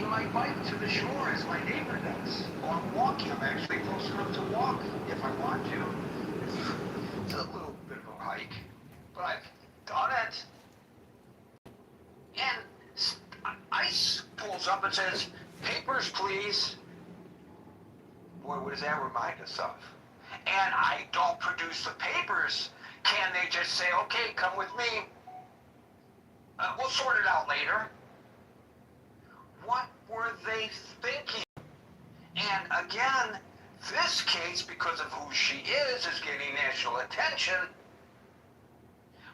riding my bike to the shore as my neighbor does. Or I'm walking. I'm actually close enough to walk if I want to. It's a little bit of a hike, but I've done it. And ICE pulls up and says, "Papers, please." Boy, what does that remind us of? And I don't produce the papers. Can they just say, "Okay, come with me. We'll sort it out later"? What were they thinking? And again, this case, because of who she is getting national attention.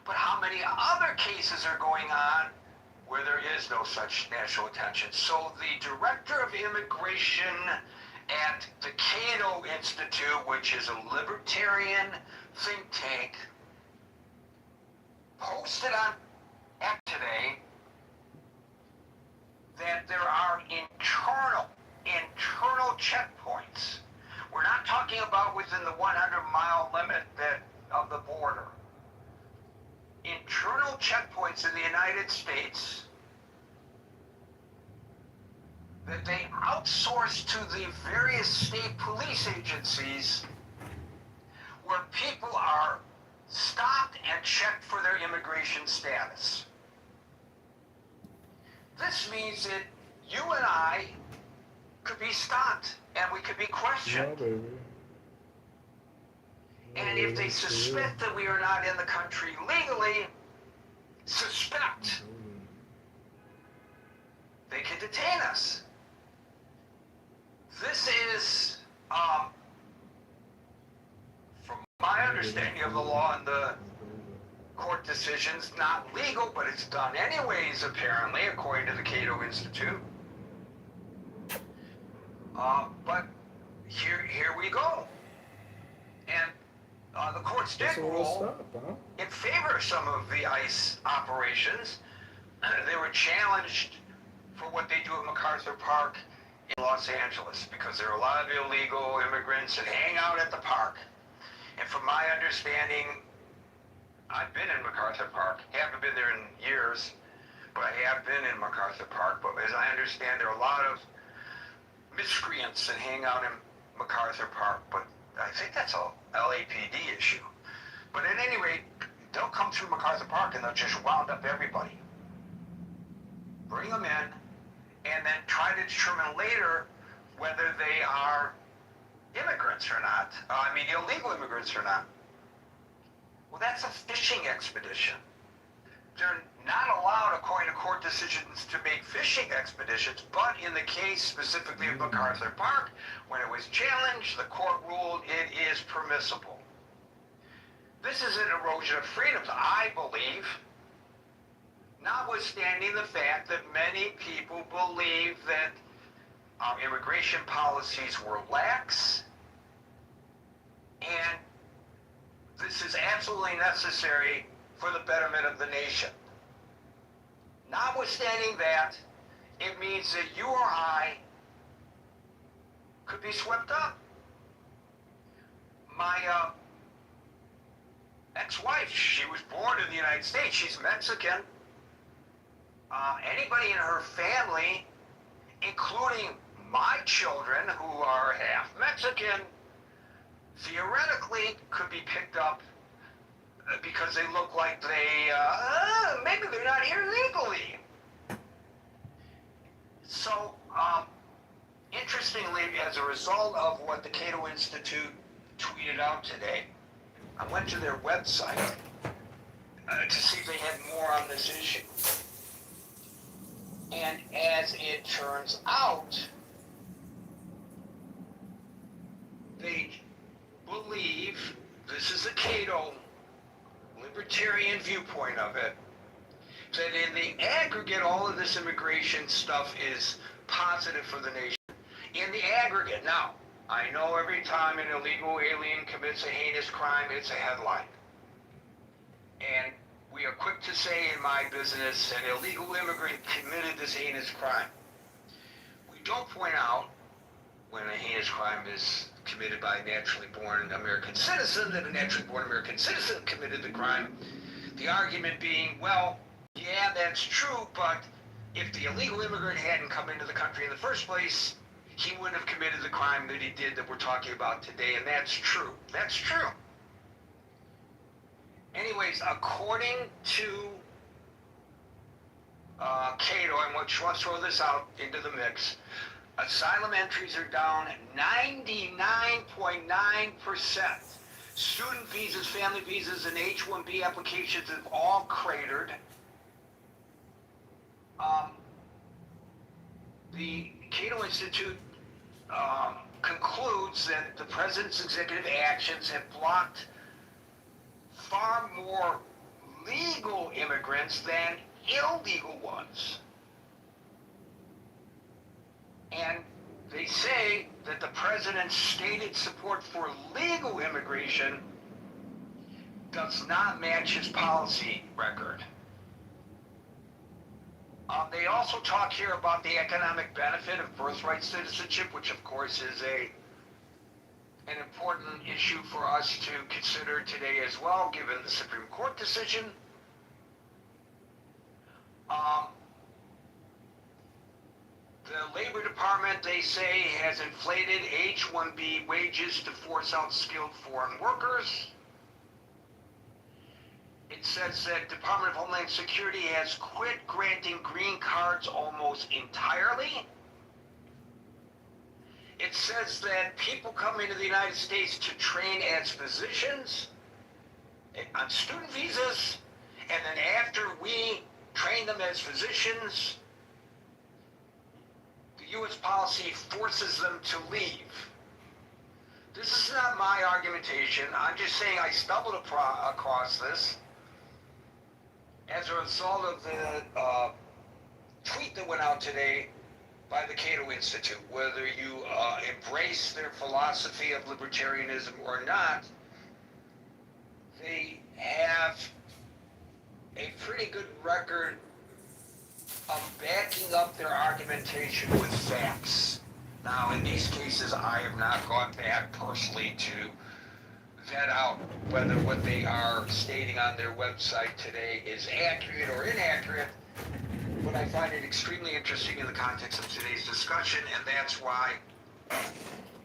But how many other cases are going on where there is no such national attention? So the director of immigration at the Cato Institute, which is a libertarian think tank, posted on X today that there are internal checkpoints. We're not talking about within the 100-mile limit of the border. Internal checkpoints in the United States that they outsource to the various state police agencies, where people are stopped and checked for their immigration status. This means that you and I could be stopped and we could be questioned. Yeah, baby. And if they suspect that we are not in the country legally, they can detain us. This is, from my understanding of the law and the court decisions, not legal, but it's done anyways, apparently, according to the Cato Institute. But here we go. And the courts did rule in favor of some of the ICE operations. They were challenged for what they do at MacArthur Park in Los Angeles, because there are a lot of illegal immigrants that hang out at the park. And from my understanding, I've been in MacArthur Park. Haven't been there in years, but I have been in MacArthur Park. But as I understand, there are a lot of miscreants that hang out in MacArthur Park. But I think that's a LAPD issue. But at any rate, they'll come through MacArthur Park and they'll just round up everybody, bring them in, and then try to determine later whether they are immigrants or not. Illegal immigrants or not. Well, that's a fishing expedition. They're not allowed, according to court decisions, to make fishing expeditions, but in the case specifically of MacArthur Park, when it was challenged, the court ruled it is permissible. This is an erosion of freedoms, I believe, notwithstanding the fact that many people believe that our immigration policies were lax, and this is absolutely necessary for the betterment of the nation. Notwithstanding that, it means that you or I could be swept up. My ex-wife, she was born in the United States. She's Mexican. Anybody in her family, including my children who are half Mexican, theoretically could be picked up because they look like maybe they're not here legally. So, interestingly, as a result of what the Cato Institute tweeted out today, I went to their website to see if they had more on this issue. And as it turns out, they believe, this is the Cato libertarian viewpoint of it, that in the aggregate, all of this immigration stuff is positive for the nation. In the aggregate. Now, I know every time an illegal alien commits a heinous crime, it's a headline. And we are quick to say in my business, an illegal immigrant committed this heinous crime. We don't point out when a heinous crime is committed by a naturally born American citizen that a naturally born American citizen committed the crime. The argument being, well, yeah, that's true, but if the illegal immigrant hadn't come into the country in the first place, he wouldn't have committed the crime that he did that we're talking about today, and that's true. That's true. Anyways, according to Cato, and let's throw this out into the mix, asylum entries are down 99.9%. Student visas, family visas, and H-1B applications have all cratered. The Cato Institute concludes that the president's executive actions have blocked far more legal immigrants than illegal ones. And they say that the president's stated support for legal immigration does not match his policy record. They also talk here about the economic benefit of birthright citizenship, which of course is an important issue for us to consider today as well, given the Supreme Court decision. The Labor Department, they say, has inflated H-1B wages to force out skilled foreign workers. It says that Department of Homeland Security has quit granting green cards almost entirely. It says that people come into the United States to train as physicians on student visas, and then after we train them as physicians, the U.S. policy forces them to leave. This is not my argumentation. I'm just saying I stumbled across this as a result of the tweet that went out today by the Cato Institute. Whether you embrace their philosophy of libertarianism or not, they have a pretty good record of backing up their argumentation with facts. Now, in these cases, I have not gone back personally to vet out whether what they are stating on their website today is accurate or inaccurate, but I find it extremely interesting in the context of today's discussion, and that's why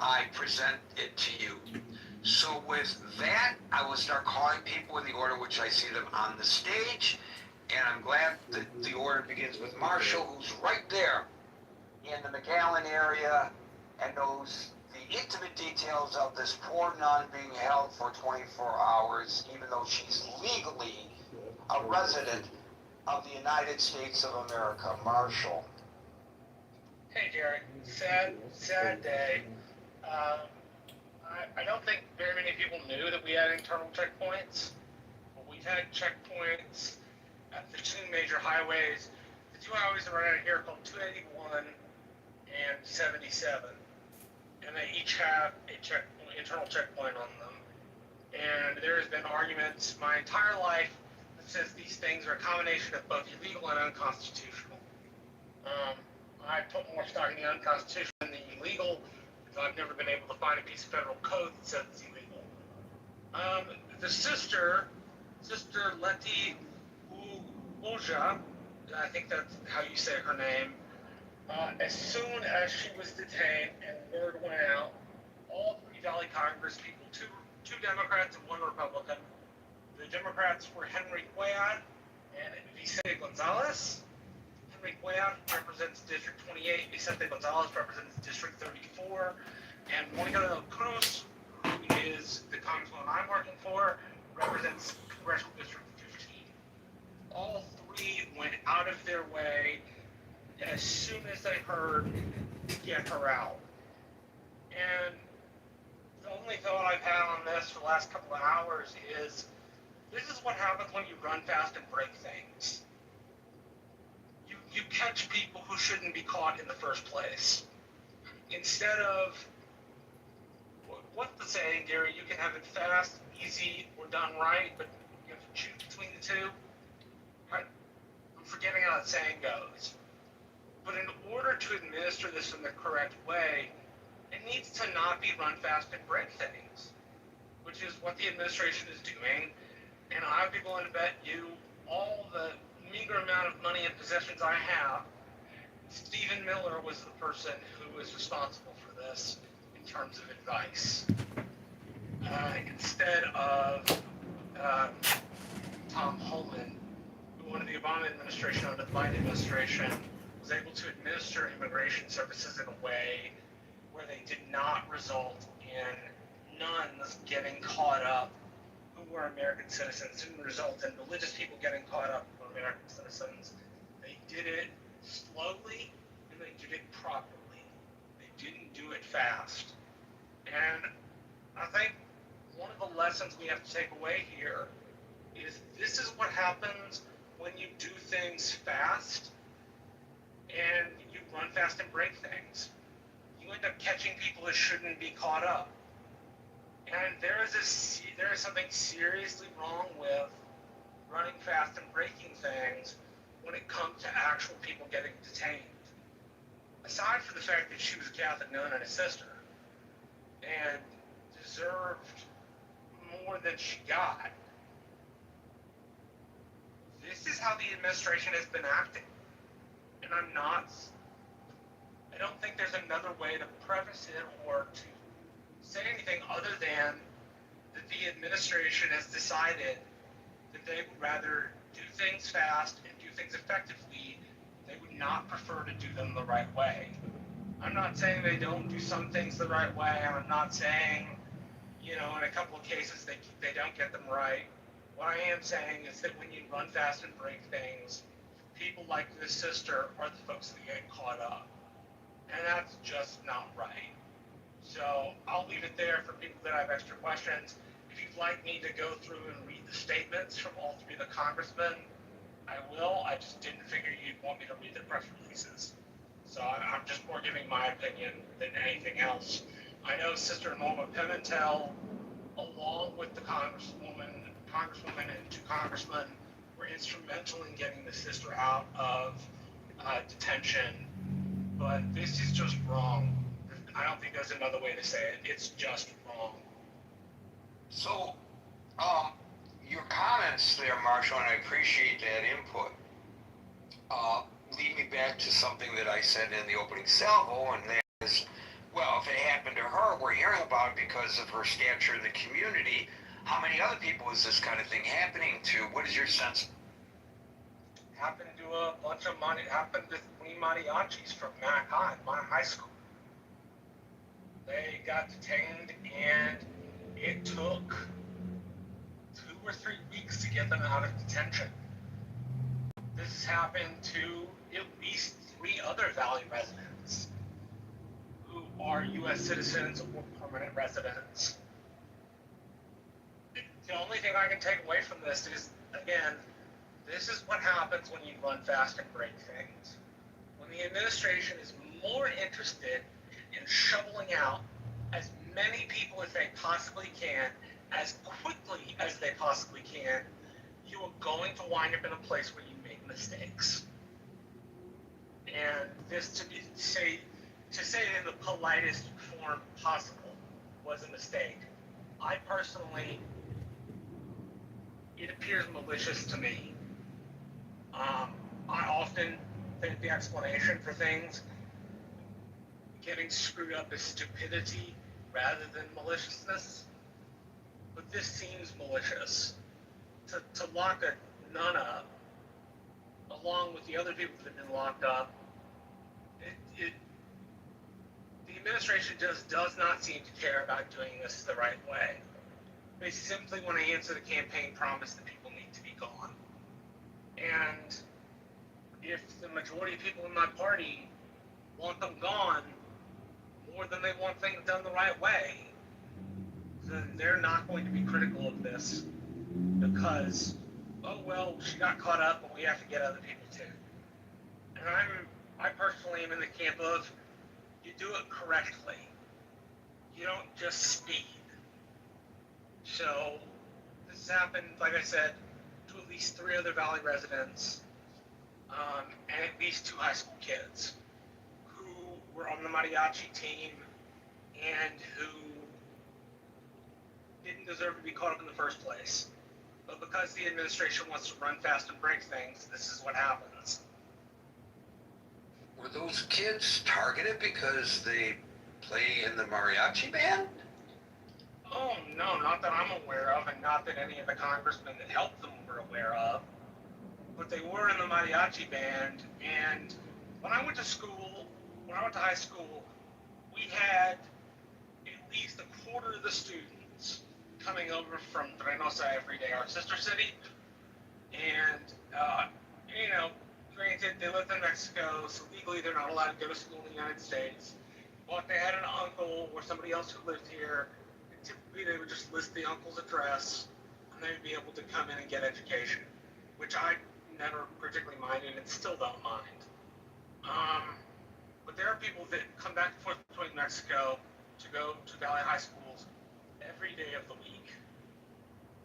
I present it to you. So with that, I will start calling people in the order which I see them on the stage, and I'm glad that the order begins with Marshall, who's right there in the McAllen area and knows the intimate details of this poor nun being held for 24 hours, even though she's legally a resident of the United States of America. Marshall. Hey, Jerry. Sad day. I don't think very many people knew that we had internal checkpoints. But we've had checkpoints at the two major highways. The two highways that run out of here are called 281 and 77. And they each have a internal checkpoint on them. And there has been arguments my entire life that says these things are a combination of both illegal and unconstitutional. I put more stock in the unconstitutional than the illegal, because I've never been able to find a piece of federal code that says it's illegal. The sister Letty Uja, I think that's how you say her name, as soon as she was detained and word went out, all three Valley Congress people, two Democrats and one Republican. The Democrats were Henry Cuellar and Vicente Gonzalez. Henry Cuellar represents District 28, Vicente Gonzalez represents District 34, and Monica del Cruz, who is the congresswoman I'm working for, represents Congressional District 15. All three went out of their way as soon as they heard to get her out. And the only thought I've had on this for the last couple of hours is, this is what happens when you run fast and break things. You catch people who shouldn't be caught in the first place. Instead of, what's the saying, Gary? You can have it fast, easy, or done right, but you have to choose between the two. I'm forgetting how that saying goes. But in order to administer this in the correct way, it needs to not be run fast and break things, which is what the administration is doing. And I'd be willing to bet you all the meager amount of money and possessions I have Ken Miller was the person who was responsible for this in terms of advice. Instead of Tom Homan, who under the Obama administration, under the Biden administration, was able to administer immigration services in a way where they did not result in nuns getting caught up who were American citizens, didn't result in religious people getting caught up who were American citizens. They did it slowly and they did it properly. They didn't do it fast. And I think one of the lessons we have to take away here is this is what happens when you do things fast and you run fast and break things. You end up catching people that shouldn't be caught up. And there is something seriously wrong with running fast and breaking things when it comes to actual people getting detained. Aside from the fact that she was a Catholic nun and a sister and deserved more than she got, this is how the administration has been acting. And I don't think there's another way to preface it or to say anything other than that the administration has decided that they would rather do things fast and do things effectively. They would not prefer to do them the right way. I'm not saying they don't do some things the right way, and I'm not saying, in a couple of cases they don't get them right. What I am saying is that when you run fast and break things, people like this sister are the folks that get caught up. And that's just not right. So I'll leave it there for people that have extra questions. If you'd like me to go through and read the statements from all three of the congressmen, I will. I just didn't figure you'd want me to read the press releases. So I'm just more giving my opinion than anything else. I know Sister Norma Pimentel, along with the congresswoman and two congressmen, were instrumental in getting the sister out of detention. But this is just wrong. I don't think there's another way to say it. It's just wrong. So, your comments there, Marshall, and I appreciate that input, lead me back to something that I said in the opening salvo, and that is, well, if it happened to her, we're hearing about it because of her stature in the community. How many other people is this kind of thing happening to? What is your sense? Happened to a bunch of money. Happened to three mariachis from Mac High, my high school. They got detained, and it took 2 or 3 weeks to get them out of detention. This has happened to at least 3 other Valley residents who are U.S. citizens or permanent residents. The only thing I can take away from this is, again, this is what happens when you run fast and break things. When the administration is more interested in shoveling out as many people as they possibly can, as quickly as they possibly can, you are going to wind up in a place where you make mistakes. And this, to say it in the politest form possible, was a mistake. I personally, it appears malicious to me. I often think the explanation for things getting screwed up is stupidity rather than maliciousness. But this seems malicious. To lock a nun up, along with the other people that have been locked up, the administration just does not seem to care about doing this the right way. They simply want to answer the campaign promise that people need to be gone. And if the majority of people in my party want them gone more than they want things done the right way, then they're not going to be critical of this because, oh well, she got caught up, but we have to get other people too. And I personally am in the camp of, you do it correctly. You don't just speed. So this has happened, like I said, to at least 3 other Valley residents, and at least 2 high school kids who were on the mariachi team and who didn't deserve to be caught up in the first place. But because the administration wants to run fast and break things, this is what happens. Were those kids targeted because they play in the mariachi band? Oh, no, not that I'm aware of, and not that any of the congressmen that helped them were aware of. But they were in the mariachi band, and when I went to school, when I went to high school, we had at least a quarter of the students coming over from Reynosa every day, our sister city. And, you know, granted, they lived in Mexico, so legally they're not allowed to go to school in the United States. But they had an uncle or somebody else who lived here, and typically they would just list the uncle's address, and they would be able to come in and get education, which I never particularly minded and still don't mind. But there are people that come back and forth between Mexico to go to Valley High schools every day of the week.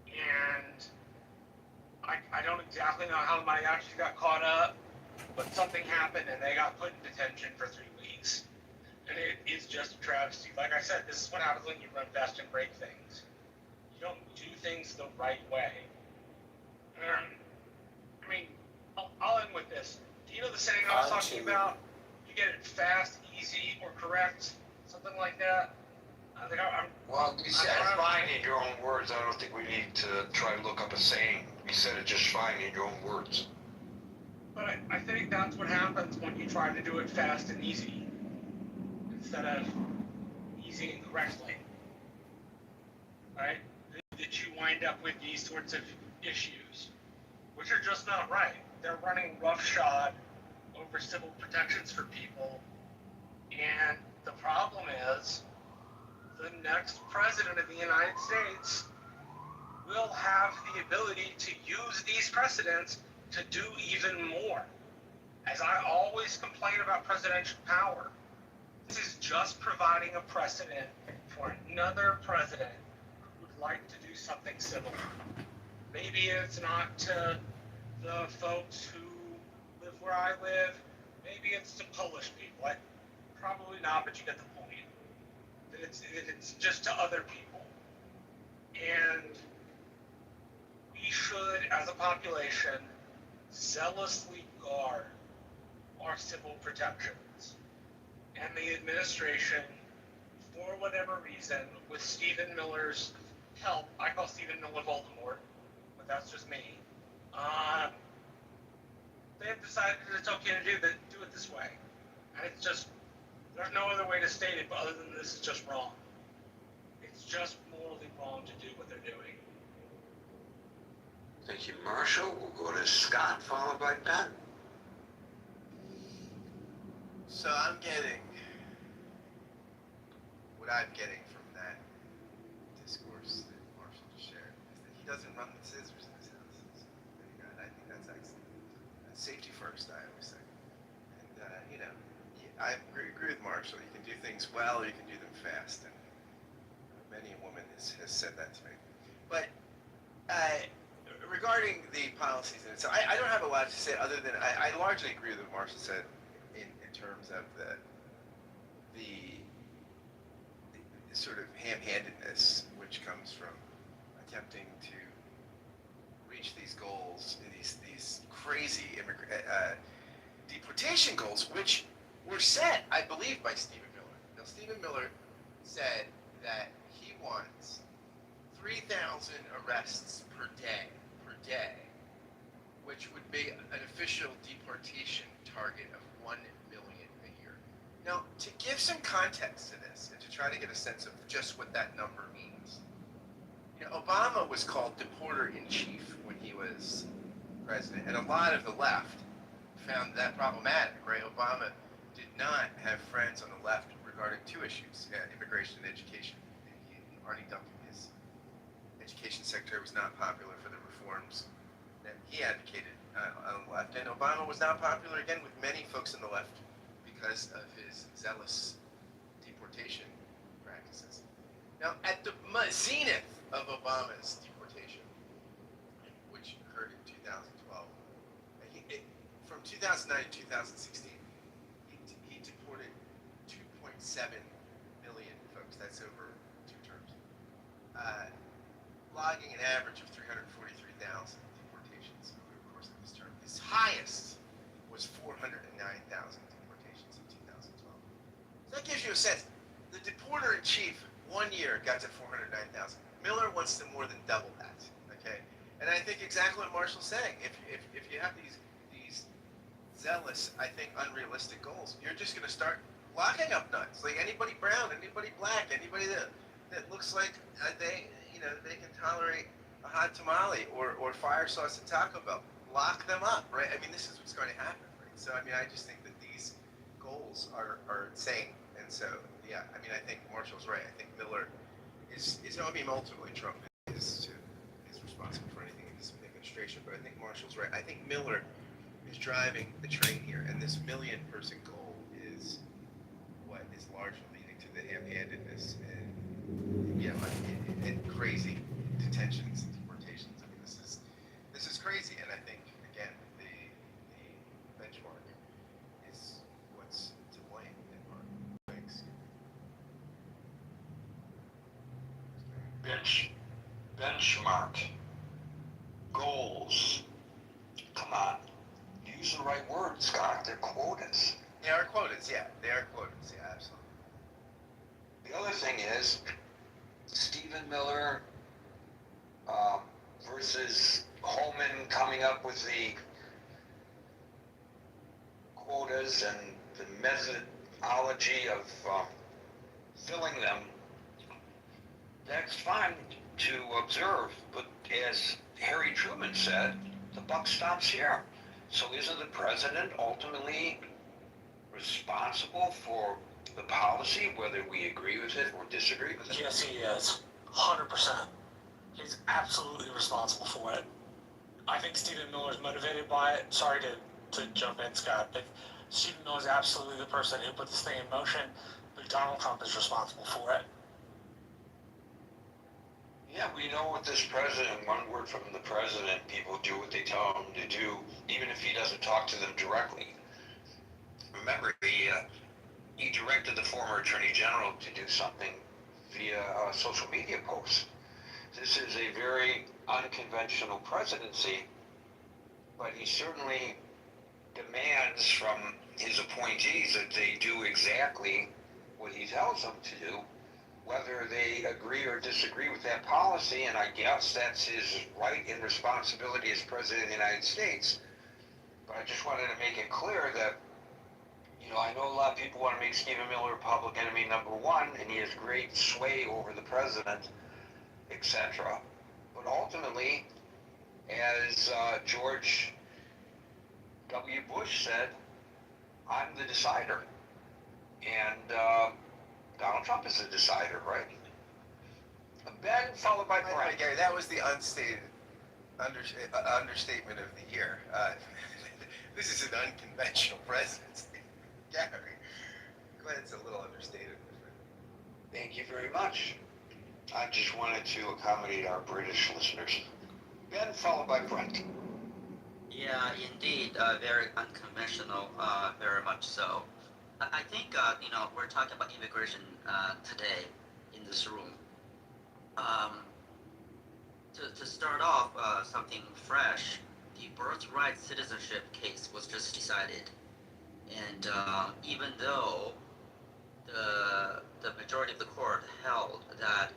And I don't exactly know how the mariachis got caught up, but something happened and they got put in detention for 3 weeks. And it is just a travesty. Like I said, this is what happens when you run fast and break things. You don't do things the right way. I mean, I'll end with this. Do you know the saying I was talking about? You get it fast, easy, or correct, something like that. I think Well, you said it fine in your own words. I don't think we need to try to look up a saying. You said it just fine in your own words. But I think that's what happens when you try to do it fast and easy instead of easy and correctly, right? That you wind up with these sorts of issues, which are just not right. They're running roughshod over civil protections for people, and the problem is the next president of the United States will have the ability to use these precedents to do even more. As I always complain about presidential power, this is just providing a precedent for another president who would like to do something similar. Maybe it's not to the folks who live where I live. Maybe it's to Polish people. Probably not, but you get the point. It's just to other people. And we should, as a population, zealously guard our civil protections. And the administration, for whatever reason, with Stephen Miller's help, I call Stephen Miller Voldemort, but that's just me. They have decided that it's okay to do it this way. And it's just, there's no other way to state it, but other than this is just wrong. It's just morally wrong to do what they're doing. Thank you, Marshall. We'll go to Scott, followed by Ben. So I'm getting what I'm getting from that discourse that Marshall just shared is that he doesn't run with scissors in his house. So there you go. And I think that's excellent. Safety first, I always say. And I agree with Marshall. You can do things well, or you can do them fast, and many a woman has said that to me. But regarding the policies, and so I don't have a lot to say other than I largely agree with what Marshall said in terms of the sort of ham-handedness which comes from attempting to reach these goals, these crazy deportation goals, which were set, I believe, by Stephen Miller. Now, Stephen Miller said that he wants 3,000 arrests per day, which would be an official deportation target of 1 million a year. Now, to give some context to this, and to try to get a sense of just what that number means, Obama was called deporter-in-chief when he was president, and a lot of the left found that problematic, right? Obama did not have friends on the left regarding 2 issues, immigration and education. Arnie Duncan, his education secretary, was not popular for the reforms that he advocated on the left, and Obama was not popular again with many folks on the left because of his zealous deportation practices. Now, at the zenith of Obama's deportation, which occurred in 2012, from 2009 to 2016, he deported 2.7 million folks. That's over 2 terms. Logging an average of 343,000 deportations over the course of his term. His highest was 409,000 deportations. sense. The deporter in chief 1 year got to 409,000. Miller wants to more than double that. Okay, and I think exactly what Marshall's saying. If you have these zealous, I think unrealistic goals, you're just going to start locking up nuts. Like anybody brown, anybody black, anybody that looks like they can tolerate a hot tamale or fire sauce at Taco Bell. Lock them up, right? I mean, this is what's going to happen, right? So I mean, I just think that these goals are insane. And so, yeah, I mean, I think Marshall's right. I think Miller is I mean, ultimately Trump is responsible for anything in this administration, but I think Marshall's right. I think Miller is driving the train here, and this million-person goal is what is largely leading to the ham-handedness and and crazy detentions and deportations. I mean, this is crazy, and I think again the benchmark is what's to blame in part. Thanks. Benchmark. Goals. Come on. Use the right word, Scott. They're quotas. They are quotas, yeah. They are quotas, yeah, absolutely. The other thing is, Stephen Miller versus Holman coming up with the quotas and the methodology of filling them. That's fine to observe, but as Harry Truman said, the buck stops here. So isn't the president ultimately responsible for the policy, whether we agree with it or disagree with it? Yes, he is. 100%. He's absolutely responsible for it. I think Stephen Miller is motivated by it. Sorry to jump in, Scott, but Stephen Miller is absolutely the person who put this thing in motion, but Donald Trump is responsible for it. Yeah, we know with this president, one word from the president, people do what they tell him to do, even if he doesn't talk to them directly. Remember, he directed the former attorney general to do something via a social media post. This is a very unconventional presidency, but he certainly demands from his appointees that they do exactly what he tells them to do, whether they agree or disagree with that policy, and I guess that's his right and responsibility as President of the United States. But I just wanted to make it clear that, I know a lot of people want to make Stephen Miller public enemy number one, and he has great sway over the president, etc. But ultimately, as George W. Bush said, I'm the decider. And Donald Trump is the decider, right? Ben, followed by Brian. Gary, that was the understatement of the year. This is an unconventional presidency. Gary, Glenn's a little understated. Thank you very much. I just wanted to accommodate our British listeners. Ben, followed by Brent. Yeah, indeed, very unconventional, very much so. I think, we're talking about immigration today in this room. To start off, something fresh, the birthright citizenship case was just decided. And even though the majority of the court held that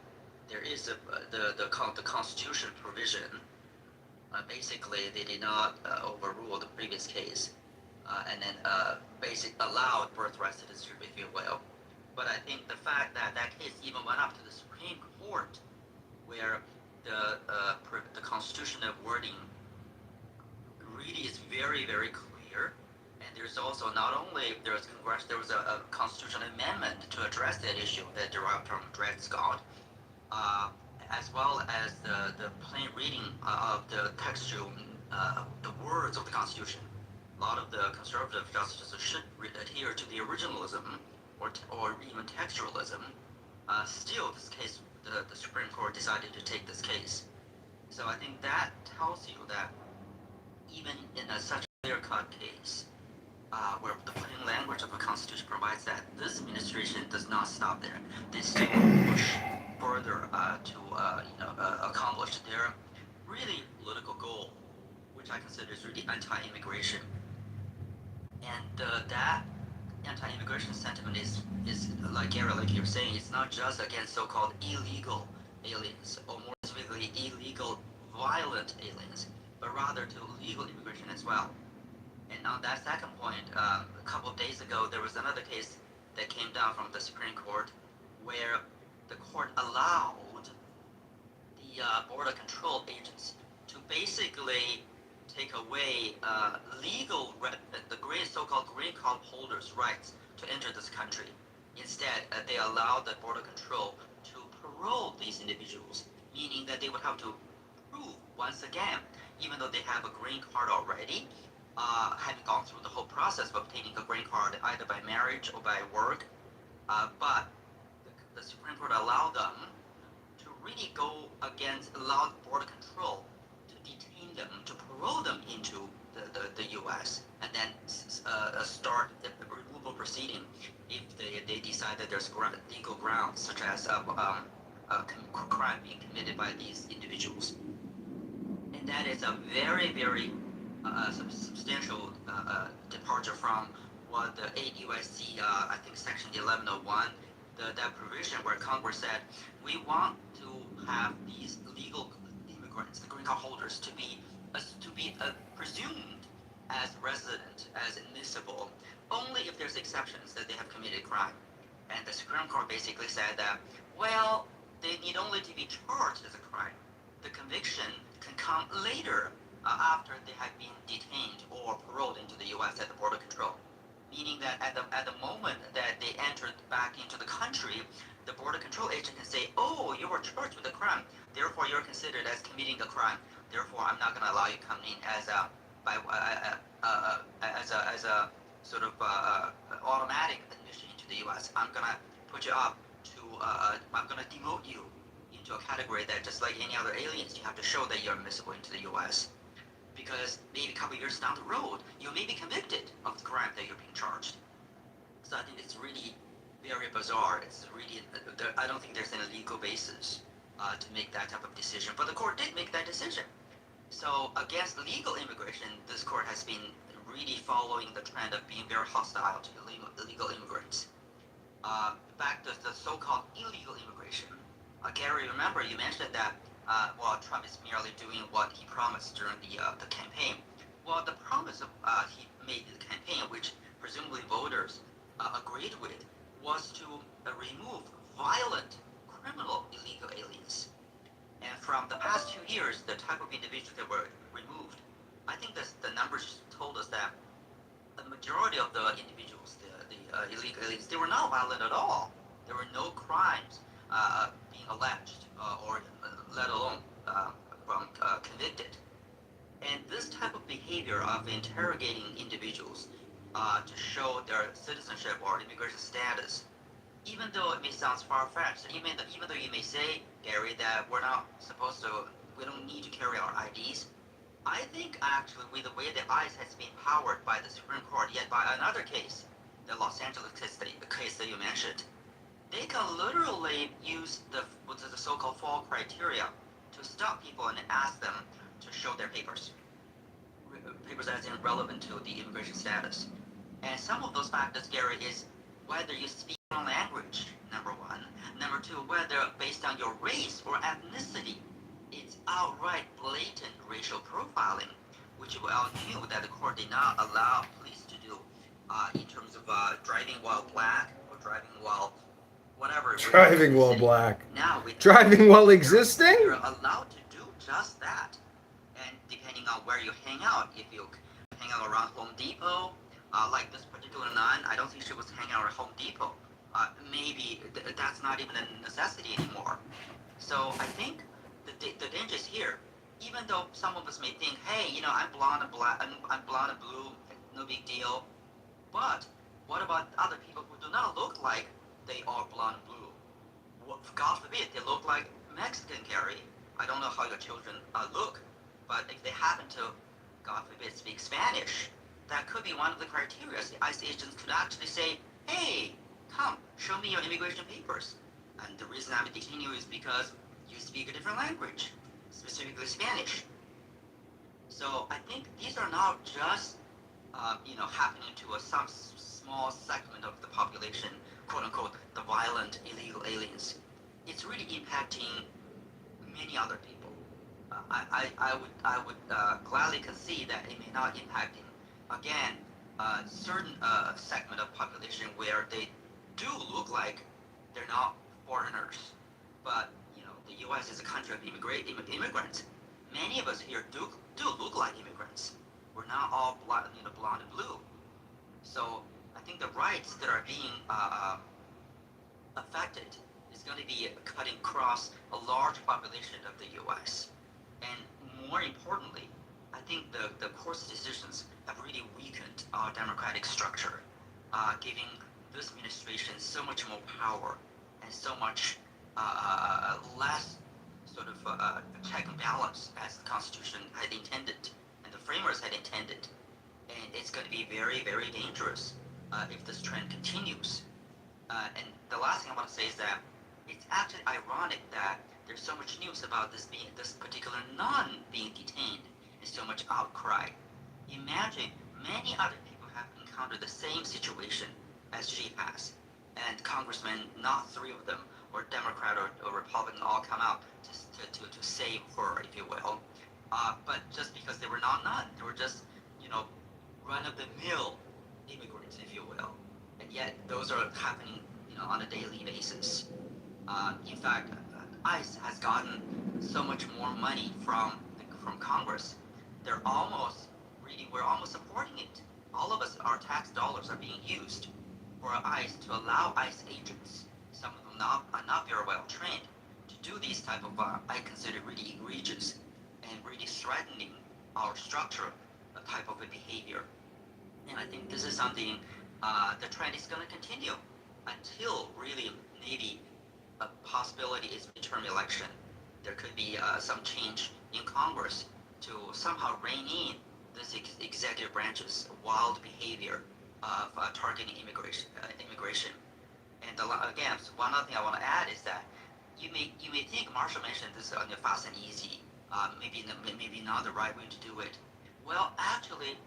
there is the Constitution provision, basically they did not overrule the previous case. And then allowed birthright citizenship, if you will. But I think the fact that that case even went up to the Supreme Court, where the constitutional wording really is very, very clear, and there's also not only there was a constitutional amendment to address that issue that derived from Dred Scott, as well as the plain reading of the textual, the words of the Constitution. A lot of the conservative justices should adhere to the originalism or even textualism. Still, this case, the Supreme Court decided to take this case. So I think that tells you that even in such a clear-cut case, where the plain language of the Constitution provides that this administration does not stop there. They still push further to accomplish their really political goal, which I consider is really anti-immigration. And that anti-immigration sentiment is like Gary, like you're saying, it's not just against so-called illegal aliens, or more specifically illegal violent aliens, but rather to legal immigration as well. And on that second point, a couple of days ago, there was another case that came down from the Supreme Court, where the court allowed the Border Control Agency to basically take away the green, so-called green card holders' rights to enter this country. Instead, they allowed the Border Control to parole these individuals, meaning that they would have to prove once again, even though they have a green card already, having gone through the whole process of obtaining a green card either by marriage or by work, but the Supreme Court allowed them to really go against, allow Border Control to detain them, to parole them into the U.S. and then start the removal proceeding if they decide that there's legal grounds, such as crime being committed by these individuals. And that is a very, very substantial departure from what the 8 U.S.C. I think Section 1101, that provision where Congress said we want to have these legal immigrants, the green card holders, to be presumed as resident, as admissible, only if there's exceptions that they have committed crime. And the Supreme Court basically said that, well, they need only to be charged as a crime. The conviction can come later after they have been detained or paroled into the U.S. at the Border Control. Meaning that at the moment that they entered back into the country, the Border Control agent can say, oh, you were charged with a crime, therefore you're considered as committing a crime, therefore I'm not going to allow you coming in as a sort of automatic admission into the U.S. I'm going to put you up to, I'm going to demote you into a category that just like any other aliens, you have to show that you're admissible into the U.S. Because maybe a couple years down the road, you may be convicted of the crime that you're being charged. So I think it's really very bizarre. It's really, I don't think there's any legal basis to make that type of decision. But the court did make that decision. So against legal immigration, this court has been really following the trend of being very hostile to illegal immigrants. Back to the so-called illegal immigration. Gary, remember you mentioned that Trump is merely doing what he promised during the campaign. Well, the promise he made in the campaign, which presumably voters agreed with, was to remove violent, criminal, illegal aliens. And from the past 2 years, the type of individuals that were removed, I think the numbers told us that the majority of the individuals, the illegal aliens, they were not violent at all. There were no crimes being alleged or let alone convicted. And this type of behavior of interrogating individuals to show their citizenship or immigration status, even though it may sound far-fetched, even though you may say, Gary, that we don't need to carry our IDs, I think actually with the way the ICE has been powered by the Supreme Court, yet by another case, the Los Angeles case, the case that you mentioned, they can literally use the so-called fall criteria to stop people and ask them to show their papers as in relevant to the immigration status. And some of those factors, Gary, is whether you speak one language, number one. Number two, whether based on your race or ethnicity, it's outright blatant racial profiling, which we all knew that the court did not allow police to do in terms of driving while black or driving while whatever. Driving while black. Now, driving while existing? You're allowed to do just that. And depending on where you hang out, if you hang out around Home Depot, like this particular nun, I don't think she was hanging out at Home Depot. Maybe that's not even a necessity anymore. So I think the danger is here. Even though some of us may think, hey, I'm blonde and black, I'm blonde and blue, no big deal. But what about other people who do not look like they are blonde and blue? God forbid, they look like Mexican, Gary. I don't know how your children look, but if they happen to, God forbid, speak Spanish, that could be one of the criteria. The ICE agents could actually say, hey, come, show me your immigration papers. And the reason I'm detaining you is because you speak a different language, specifically Spanish. So I think these are not just, happening to some small segment of the population, quote unquote, the violent illegal aliens, it's really impacting many other people. I would gladly concede that it may not impacting again a certain segment of population where they do look like they're not foreigners, but the U.S. is a country of immigrants. Many of us here do look like immigrants. We're not all blonde and blue. So I think the rights that are being affected is going to be cutting across a large population of the U.S. And more importantly, I think the court's decisions have really weakened our democratic structure, giving this administration so much more power and so much less sort of check and balance as the Constitution had intended and the framers had intended. And it's going to be very, very dangerous if this trend continues. And the last thing I want to say is that it's actually ironic that there's so much news about this particular nun being detained and so much outcry. Imagine many other people have encountered the same situation as she has, and congressmen, not three of them, or Democrat or Republican, all come out to save her, if you will. But just because they were not nun, they were just run-of-the-mill immigrants, if you will, and yet those are happening on a daily basis. In fact, ICE has gotten so much more money from Congress. We're almost supporting it. All of us, our tax dollars are being used for ICE to allow ICE agents, some of them are not very well trained, to do these type of I consider really egregious and really threatening our structure type of a behavior. And I think this is something the trend is going to continue until really maybe a possibility is midterm election. There could be some change in Congress to somehow rein in this executive branch's wild behavior of targeting immigration. And again, one other thing I want to add is that you may think Marshall mentioned this on the fast and easy, maybe not the right way to do it. Well, actually,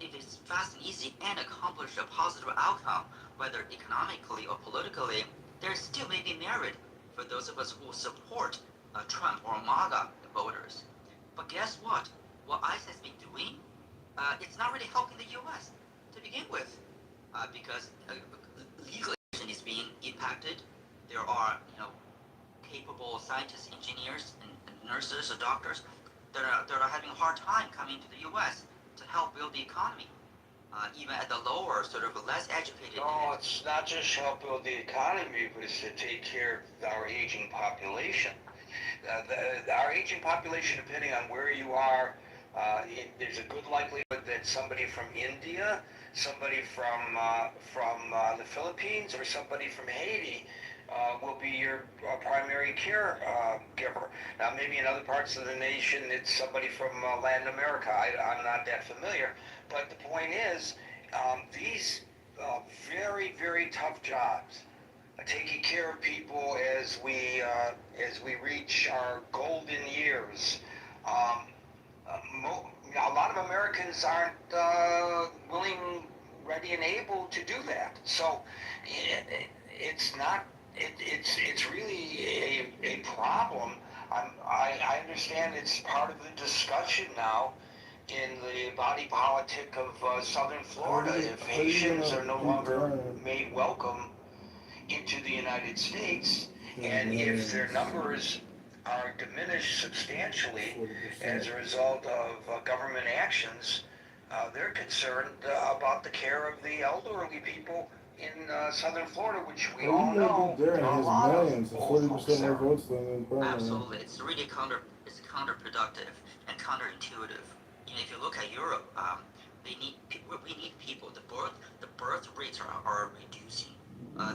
if it's fast and easy and accomplish a positive outcome, whether economically or politically, there still may be merit for those of us who support Trump or MAGA voters. But guess what? What ICE has been doing, it's not really helping the U.S. to begin with, because legalization is being impacted. There are, capable scientists, engineers, and nurses or doctors that are having a hard time coming to the U.S. to help build the economy, even at the lower, sort of less educated. No, it's not just help build the economy, but it's to take care of our aging population. Our aging population, depending on where you are, there's a good likelihood that somebody from India, somebody from the Philippines, or somebody from Haiti will be your primary care giver. Now, maybe in other parts of the nation, it's somebody from Latin America. I'm not that familiar. But the point is, these very, very tough jobs, taking care of people as we reach our golden years. A lot of Americans aren't willing, ready, and able to do that. So it's not. It's really a problem. I understand it's part of the discussion now in the body politic of Southern Florida. If Haitians are no longer made welcome into the United States, and if their numbers are diminished substantially as a result of government actions, they're concerned about the care of the elderly people in Southern Florida, which we all know there are a lot of old folks there. Absolutely, it's really counterproductive and counterintuitive. If you look at Europe, we need people. The birth rates are reducing.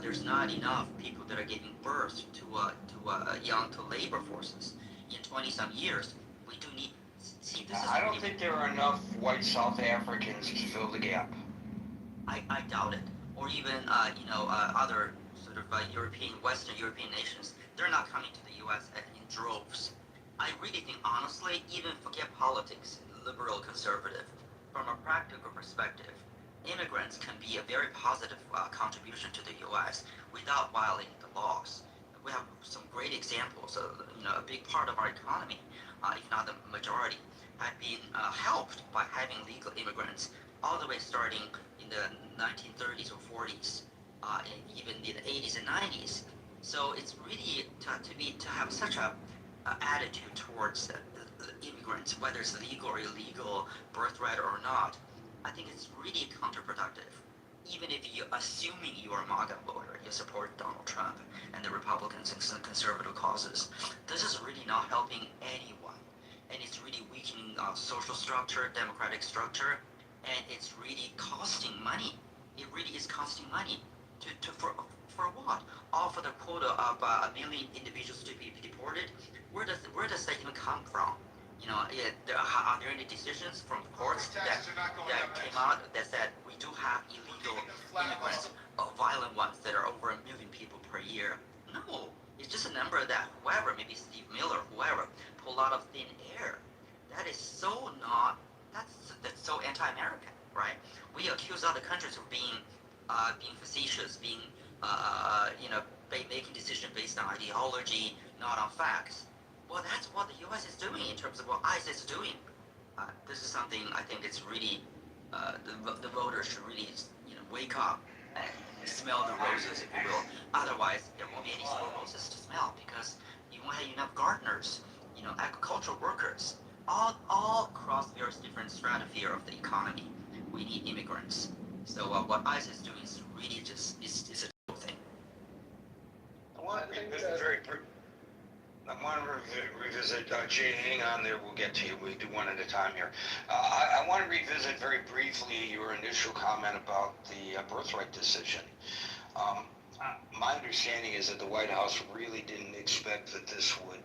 There's not enough people that are giving birth to labor forces. In 20-some years, we do need. See, this is. I don't think there are enough white South Africans to fill the gap. I doubt it. Or even other sort of Western European nations, they're not coming to the U.S. in droves. I really think, honestly, even forget politics, liberal, conservative, from a practical perspective, immigrants can be a very positive contribution to the U.S. without violating the laws. We have some great examples. A big part of our economy, if not the majority, have been helped by having legal immigrants all the way starting in the 1930s or 40s, and even in the 80s and 90s. So it's really to have such a attitude towards the immigrants, whether it's legal or illegal, birthright or not. I think it's really counterproductive. Even if you assuming you are a MAGA voter, you support Donald Trump and the Republicans and some conservative causes, this is really not helping anyone, and it's really weakening social structure, democratic structure, and it's really costing money. It really is costing money for what? All for the quota of a million individuals to be deported. Where does that even come from? Are there any decisions from courts that came out that said we do have illegal immigrants, violent ones that are over 1 million people per year? No, it's just a number that whoever, maybe Steve Miller, whoever, pulled out of thin air. That is so not. That's so anti-American, right? We accuse other countries of being facetious, being making decisions based on ideology, not on facts. Well, that's what the U.S. is doing in terms of what ICE is doing. This is something I think it's really the voters should really wake up and smell the roses, if you will. Otherwise, there won't be any more roses to smell because you won't have enough gardeners, agricultural workers, all across various different stratosphere of the economy. We need immigrants. So what ICE is doing is really just is a total thing. I want to revisit, Jay, hang on there, we'll get to you, we do one at a time here. I want to revisit very briefly your initial comment about the birthright decision. My understanding is that the White House really didn't expect that this would,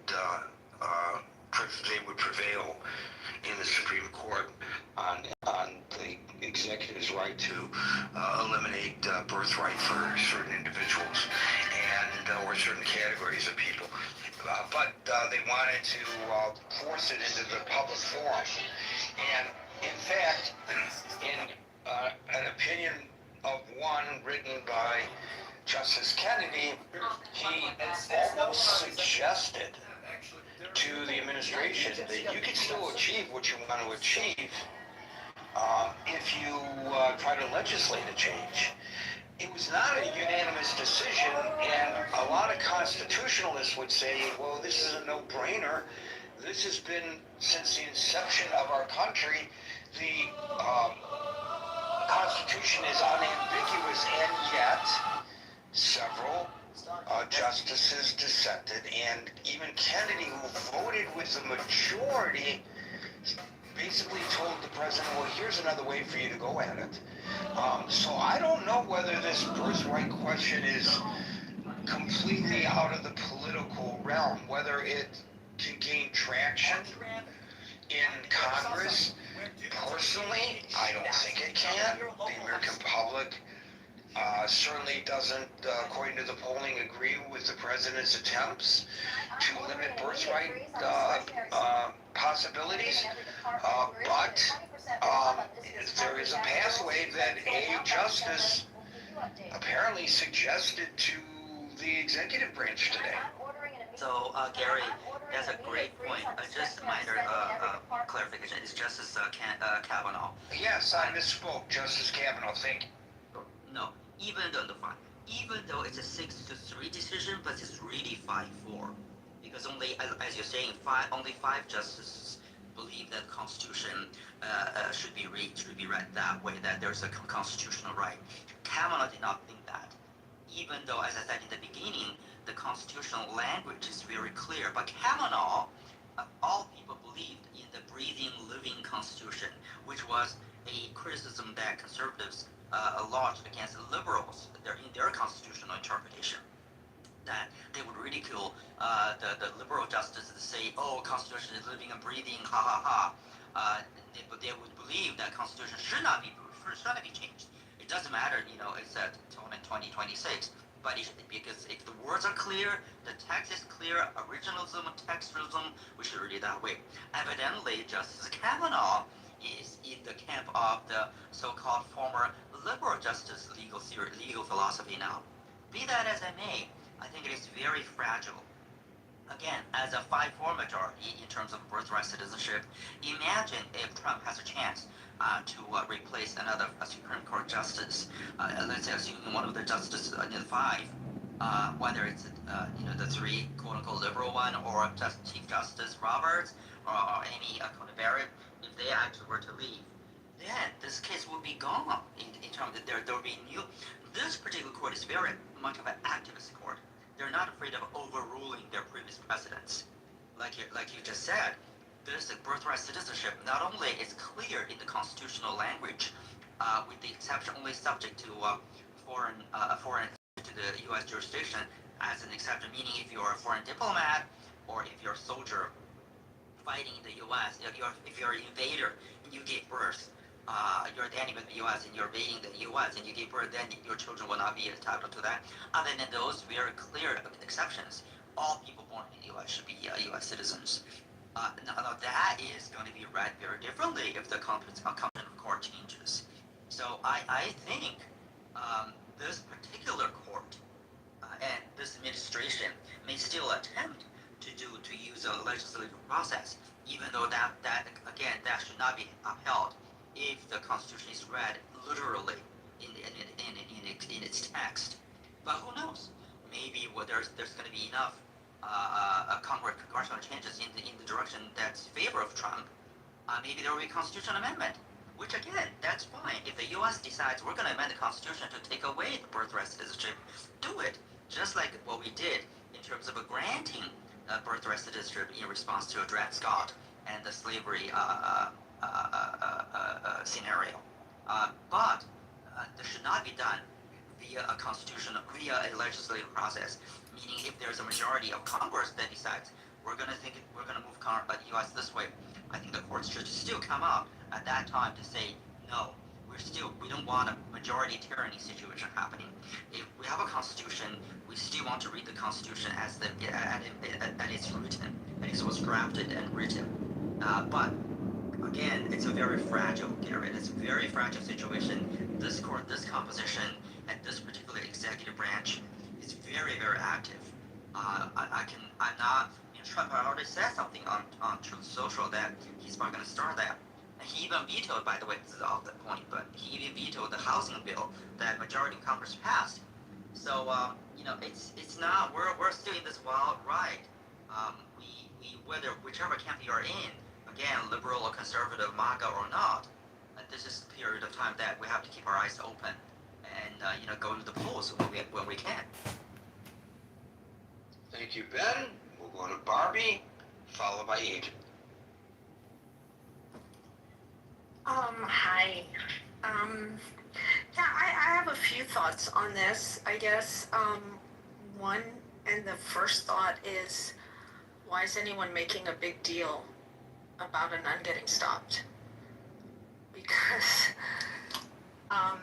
they would prevail in the Supreme Court on the executive's right to eliminate birthright for certain individuals and or certain categories of people. But they wanted to force it into the public forum. And in fact, in an opinion of one written by Justice Kennedy, he almost suggested to the administration that you can still achieve what you want to achieve if you try to legislate a change. It was not a unanimous decision, and a lot of constitutionalists would say, well, this is a no-brainer. This has been, since the inception of our country, the Constitution is unambiguous, and yet several justices dissented, and even Kennedy, who voted with the majority, basically told the president, well, here's another way for you to go at it. So I don't know whether this birthright question is completely out of the political realm, whether it can gain traction in Congress. Personally, I don't think it can. The American public certainly doesn't, according to the polling, agree with the president's attempts to limit birthright possibilities. But there is a pathway that a justice apparently suggested to the executive branch today. So, Gary, that's a great point. Just a minor clarification. It's Justice Kavanaugh. Yes, I misspoke. Justice Kavanaugh, thank you. No, even though it's a 6-3 decision, but it's really 5-4, because only, as you're saying, only 5 justices believe that the Constitution should be read that way, that there's a constitutional right. Kavanaugh did not think that, even though, as I said in the beginning, the constitutional language is very clear. But Kavanaugh, all people believed in the breathing, living Constitution, which was a criticism that conservatives lodged against the liberals in their constitutional interpretation. That they would ridicule the liberal justices to say, oh, Constitution is living and breathing, ha ha ha. But they would believe that Constitution should not be changed. It doesn't matter, it's until 2026. But because if the words are clear, the text is clear, originalism, textualism, we should read it that way. Evidently, Justice Kavanaugh is in the camp of the so-called former liberal justice legal theory, legal philosophy now. Be that as it may, I think it is very fragile. Again, as a 5-4 majority in terms of birthright citizenship, imagine if Trump has a chance to replace another Supreme Court justice. Let's say assuming one of the justices in the 5, whether it's the 3 quote unquote liberal one or just Chief Justice Roberts or Amy Coney Barrett, if they actually were to leave, then this case will be gone in terms of there will be new. This particular court is very much of an activist court. They're not afraid of overruling their previous precedents. Like you just said, this birthright citizenship not only is clear in the constitutional language, with the exception only subject to foreign to the U.S. jurisdiction as an exception, meaning if you're a foreign diplomat or if you're a soldier fighting in the U.S., if you're an invader and you gave birth, you're the enemy of the U.S. and you're invading the U.S. and you give birth, then your children will not be entitled to that. Other than those very clear exceptions, all people born in the U.S. should be U.S. citizens. Now that is going to be read very differently if the competent court changes. So I think this particular court and this administration may still attempt to use a legislative process, even though that again that should not be upheld if the Constitution is read literally in its text. But who knows? Maybe there's going to be enough congressional changes in the direction that's in favor of Trump. Maybe there will be a constitutional amendment, which again, that's fine. If the U.S. decides we're going to amend the Constitution to take away the birthright citizenship, do it. Just like what we did in terms of granting birthright citizenship in response to Dred Scott and the slavery scenario. But this should not be done via a constitution, via a legislative process. Meaning, if there's a majority of Congress that decides we're going to move the U.S. this way, I think the courts should still come up at that time to say no. We don't want a majority tyranny situation happening. If we have a constitution, we still want to read the constitution as it's written, as it was drafted and written. But again, it's a very fragile, Garrett. It's a very fragile situation. This court, this composition, and this particular executive branch is very, very active. Trump already said something on Truth Social that he's not going to start that. And he even vetoed, by the way, this is off the point, but he even vetoed the housing bill that majority of Congress passed. So, it's not, we're still in this wild ride. Whichever camp you're in, again, liberal or conservative, MAGA or not, this is the period of time that we have to keep our eyes open and, go to the polls when we can. Thank you, Ben. We'll go to Barbie, followed by Agent. Hi. I have a few thoughts on this, I guess. One, and the first thought is, why is anyone making a big deal about a nun getting stopped? Because, I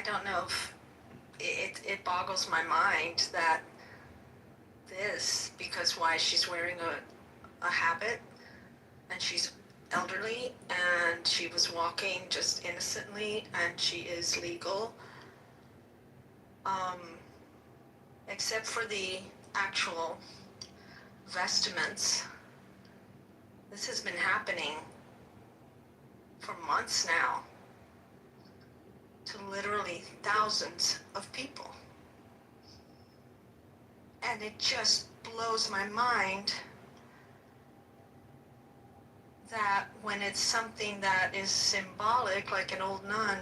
don't know if it boggles my mind that because why she's wearing a habit and she's elderly and she was walking just innocently and she is legal, except for the actual vestments. This has been happening for months now to literally thousands of people. And it just blows my mind that when it's something that is symbolic, like an old nun,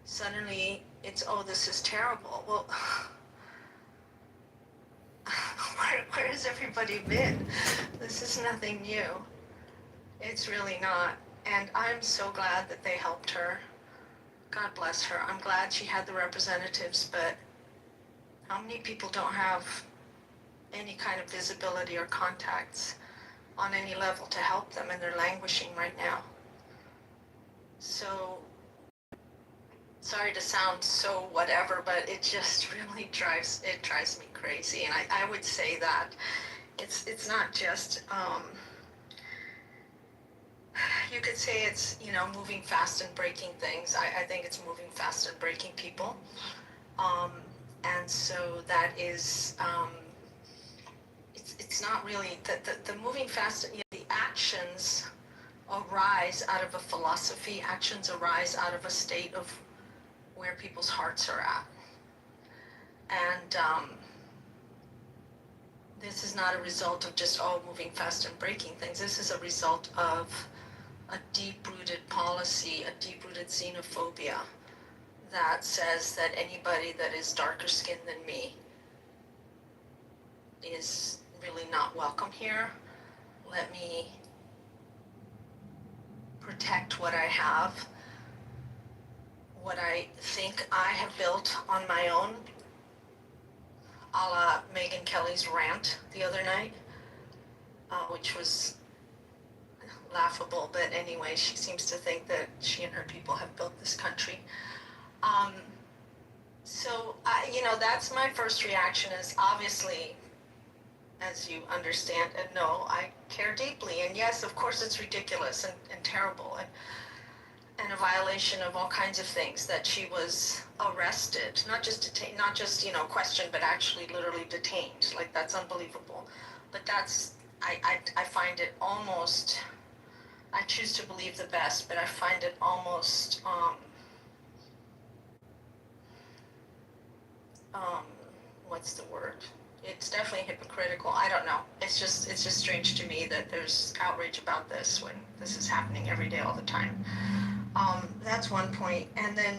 suddenly it's, oh, this is terrible. Well, where has everybody been? This is nothing new. It's really not. And I'm so glad that they helped her. God bless her. I'm glad she had the representatives, but how many people don't have any kind of visibility or contacts on any level to help them, and they're languishing right now? So, sorry to sound so whatever, but it just really drives me crazy. And I would say that it's not just you could say it's, moving fast and breaking things. I think it's moving fast and breaking people. Um, and so that is, it's not really, the moving fast, the actions arise out of a philosophy, actions arise out of a state of where people's hearts are at. And this is not a result of just, moving fast and breaking things. This is a result of a deep-rooted policy, a deep-rooted xenophobia that says that anybody that is darker skinned than me is really not welcome here. Let me protect what I have, what I think I have built on my own, a la Megyn Kelly's rant the other night, which was laughable, but anyway, she seems to think that she and her people have built this country. So, that's my first reaction is obviously, as you understand and know, I care deeply. And yes, of course, it's ridiculous and terrible and a violation of all kinds of things that she was arrested, not just detained, not just, questioned, but actually literally detained. Like, that's unbelievable. But I find it almost, I choose to believe the best, but I find it almost, what's the word? It's definitely hypocritical. I don't know. It's just strange to me that there's outrage about this when this is happening every day, all the time. That's one point. And then,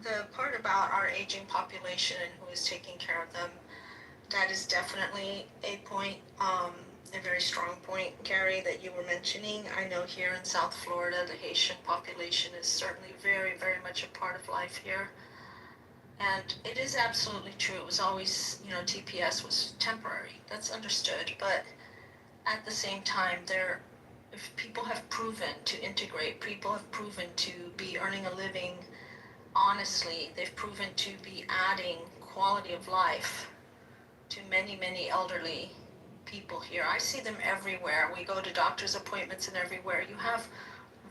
the part about our aging population and who is taking care of them, that is definitely a point, a very strong point, Gary, that you were mentioning. I know here in South Florida, the Haitian population is certainly very, very much a part of life here. And it is absolutely true. It was always, TPS was temporary. That's understood. But at the same time, if people have proven to integrate, people have proven to be earning a living honestly, they've proven to be adding quality of life to many, many elderly people here. I see them everywhere. We go to doctor's appointments and everywhere. You have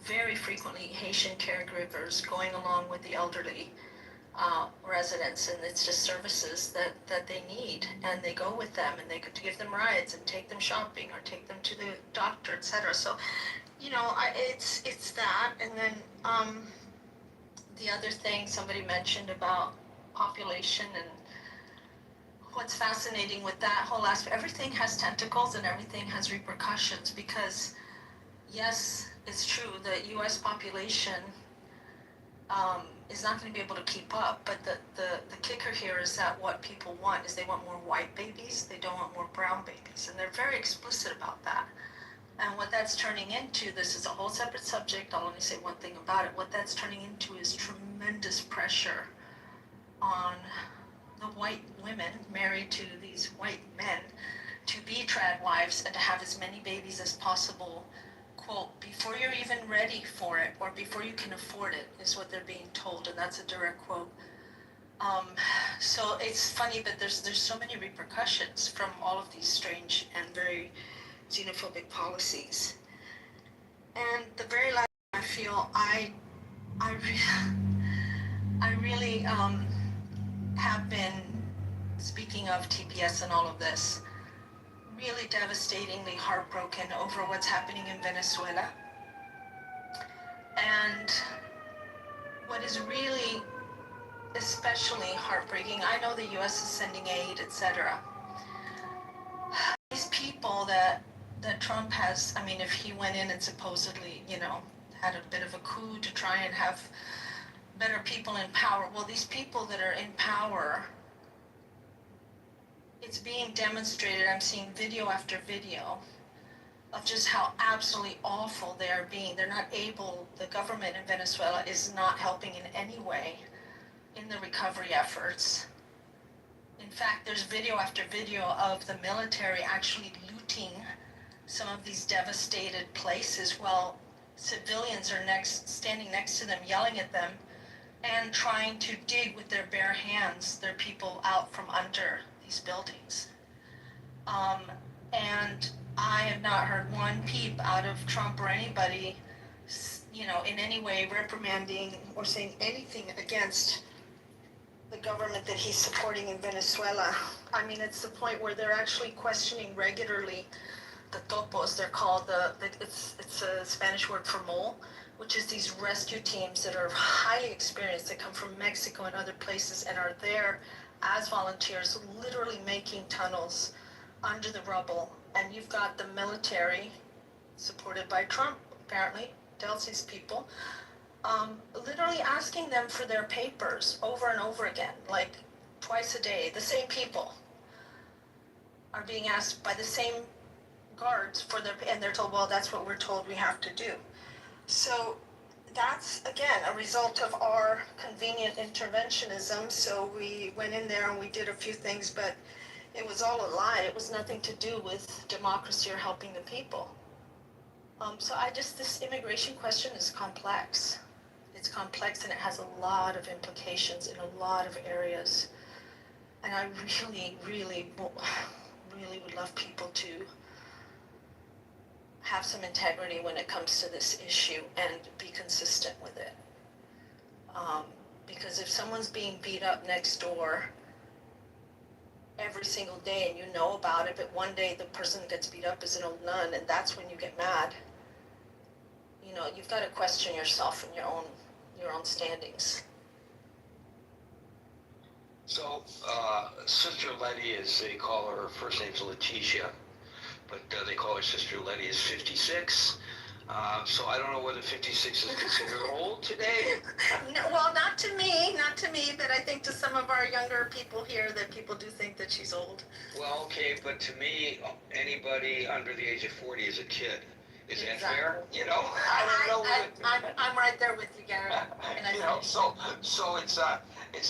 very frequently Haitian caregivers going along with the elderly residents, and it's just services that they need, and they go with them, and they could give them rides and take them shopping or take them to the doctor, etc. So, it's that. And then the other thing somebody mentioned about population, and what's fascinating with that whole aspect, everything has tentacles and everything has repercussions, because yes, it's true, the U.S. population is not going to be able to keep up, but the kicker here is that what people want is they want more white babies, they don't want more brown babies, and they're very explicit about that. And what that's turning into, this is a whole separate subject, I'll only say one thing about it, what that's turning into is tremendous pressure on the white women married to these white men to be trad wives and to have as many babies as possible, quote, before you're even ready for it or before you can afford it, is what they're being told, and that's a direct quote. So it's funny, but there's so many repercussions from all of these strange and very xenophobic policies. And the very last thing I feel, I really have been, speaking of TPS and all of this, really devastatingly heartbroken over what's happening in Venezuela. And what is really especially heartbreaking, I know the US is sending aid, etc. These people that Trump has, I mean, if he went in and supposedly, had a bit of a coup to try and have better people in power, well, these people that are in power, it's being demonstrated, I'm seeing video after video of just how absolutely awful they are being. They're not able, the government in Venezuela is not helping in any way in the recovery efforts. In fact, there's video after video of the military actually looting some of these devastated places while civilians are standing next to them, yelling at them, and trying to dig with their bare hands their people out from under these buildings. And I have not heard one peep out of Trump or anybody, in any way reprimanding or saying anything against the government that he's supporting in Venezuela. I mean, it's the point where they're actually questioning regularly the topos. They're called it's a Spanish word for mole, which is these rescue teams that are highly experienced that come from Mexico and other places and are there as volunteers, literally making tunnels under the rubble. And you've got the military, supported by Trump, apparently, Delcy's people, literally asking them for their papers over and over again, like twice a day. The same people are being asked by the same guards for their, and they're told, well, that's what we're told we have to do. So that's, again, a result of our convenient interventionism. So we went in there and we did a few things, but it was all a lie. It was nothing to do with democracy or helping the people. So this immigration question is complex. It's complex and it has a lot of implications in a lot of areas. And I really, really, really would love people to have some integrity when it comes to this issue and be consistent with it. Because if someone's being beat up next door every single day and you know about it, but one day the person that gets beat up is an old nun and that's when you get mad, you've got to question yourself and your own standings. So, Sister Letty, as they call her first name's Letitia, but they call her Sister Letty, is 56. So I don't know whether 56 is considered old today. No, well, not to me, but I think to some of our younger people here that people do think that she's old. Well, okay, but to me, anybody under the age of 40 is a kid. Is that fair? I don't know. I'm right there with you, Gary. And so it's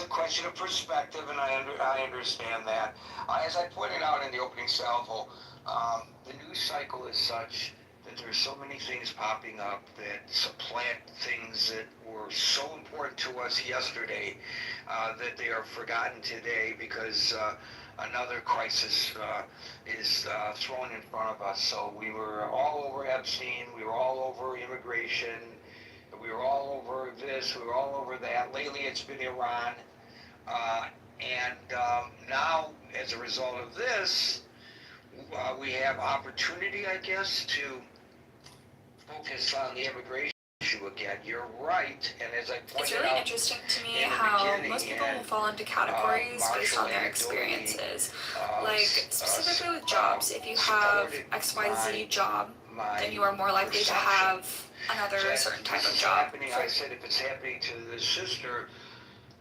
a question of perspective, and I understand that. As I pointed out in the opening salvo, the news cycle is such that there's so many things popping up that supplant things that were so important to us yesterday that they are forgotten today because another crisis is thrown in front of us. So we were all over Epstein, we were all over immigration, we were all over this, we were all over that. Lately it's been Iran. And now, as a result of this, we have opportunity, I guess, to focus on the immigration issue again. You're right, and as I pointed out, it's really interesting to me how most people will fall into categories based on their experiences. Like, specifically with jobs, if you have XYZ job, then you are more likely to have another certain type of job. I said if it's happening to the sister,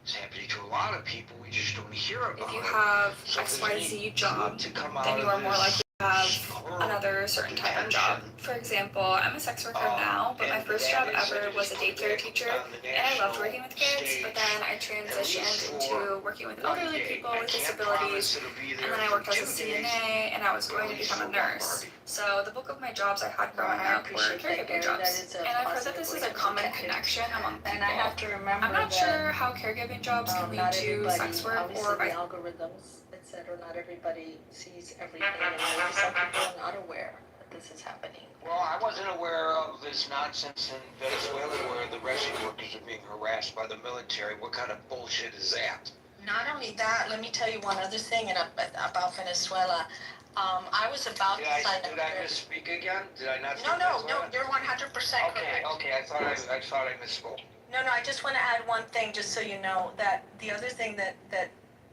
it's happening to a lot of people, we just don't hear about it. If you have XYZ job, then you are more likely to have another certain type of job. For example, I'm a sex worker now, but my first job ever was a daycare teacher, and I loved working with kids, but then I transitioned into working with elderly people with disabilities, and then I worked as a CNA, and I was going to become a nurse. So the bulk of my jobs I had growing up were caregiving jobs, and I've heard that this is a common connection among people. And I have to remember I'm not sure how caregiving jobs can lead to sex work or vice versa. Algorithms, etc. Not everybody sees everything, and maybe some people are not aware that this is happening. Well, I wasn't aware of this nonsense in Venezuela where the rescue workers are being harassed by the military. What kind of bullshit is that? Not only that, let me tell you one other thing about Venezuela. I was about to sign up. Did I misspeak again? Did I not? No, you're 100% correct. Okay, I thought I misspoke. No, I just want to add one thing, just so you know, that the other thing that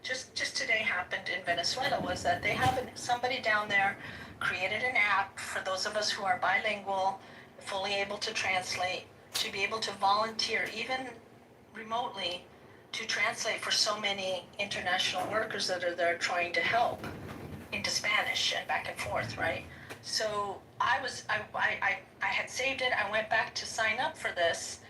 just today happened in Venezuela was that they have somebody down there created an app for those of us who are bilingual, fully able to translate, to be able to volunteer, even remotely, to translate for so many international workers that are there trying to help into Spanish and back and forth, right? So I had saved it. I went back to sign up for this.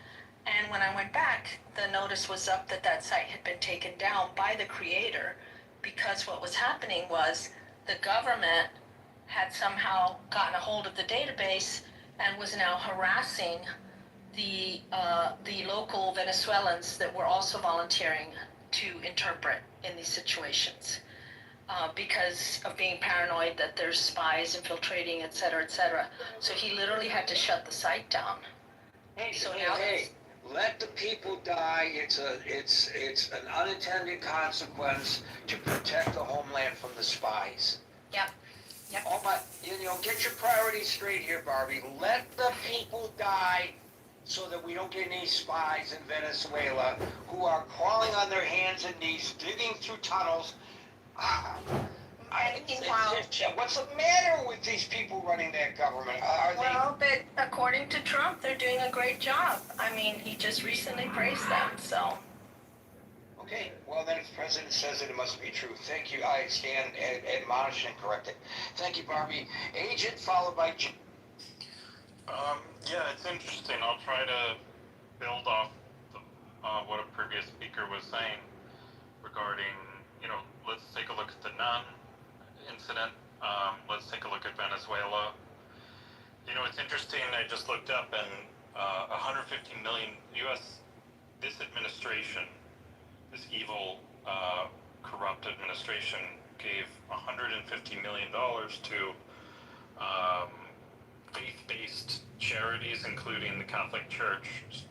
And when I went back, the notice was up that site had been taken down by the creator because what was happening was the government had somehow gotten a hold of the database and was now harassing the local Venezuelans that were also volunteering to interpret in these situations. because of being paranoid that there's spies infiltrating, et cetera, et cetera. So he literally had to shut the site down. Hey, So hey, now hey, let the people die. It's an unintended consequence to protect the homeland from the spies. Yep. Yep. Oh my, get your priorities straight here, Barbie. Let the people die so that we don't get any spies in Venezuela who are crawling on their hands and knees, digging through tunnels. What's the matter with these people running that government? Well, but according to Trump, they're doing a great job. I mean, he just recently praised them, so. Okay, well then if the president says it, it must be true. Thank you. I stand admonished and corrected. Thank you, Barbie. Agent followed by... Yeah, it's interesting. I'll try to build off what a previous speaker was saying regarding, let's take a look at the nun incident. Let's take a look at Venezuela. It's interesting. I just looked up, and 150 million U.S. This administration, this evil, corrupt administration, gave $150 million to faith-based charities, including the Catholic Church,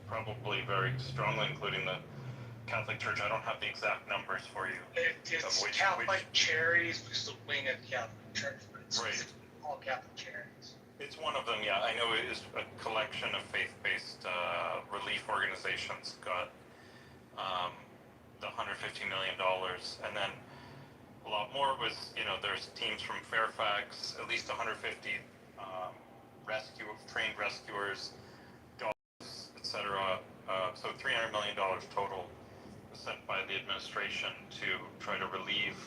probably very strongly including the Catholic Church. I don't have the exact numbers for you. It's Catholic charities, which is a wing of the Catholic Church, but it's right. All Catholic charities. It's one of them, yeah. I know it is a collection of faith-based relief organizations got the $150 million, and then a lot more was, there's teams from Fairfax, at least 150 trained rescuers, dogs, etc. So $300 million total was sent by the administration to try to relieve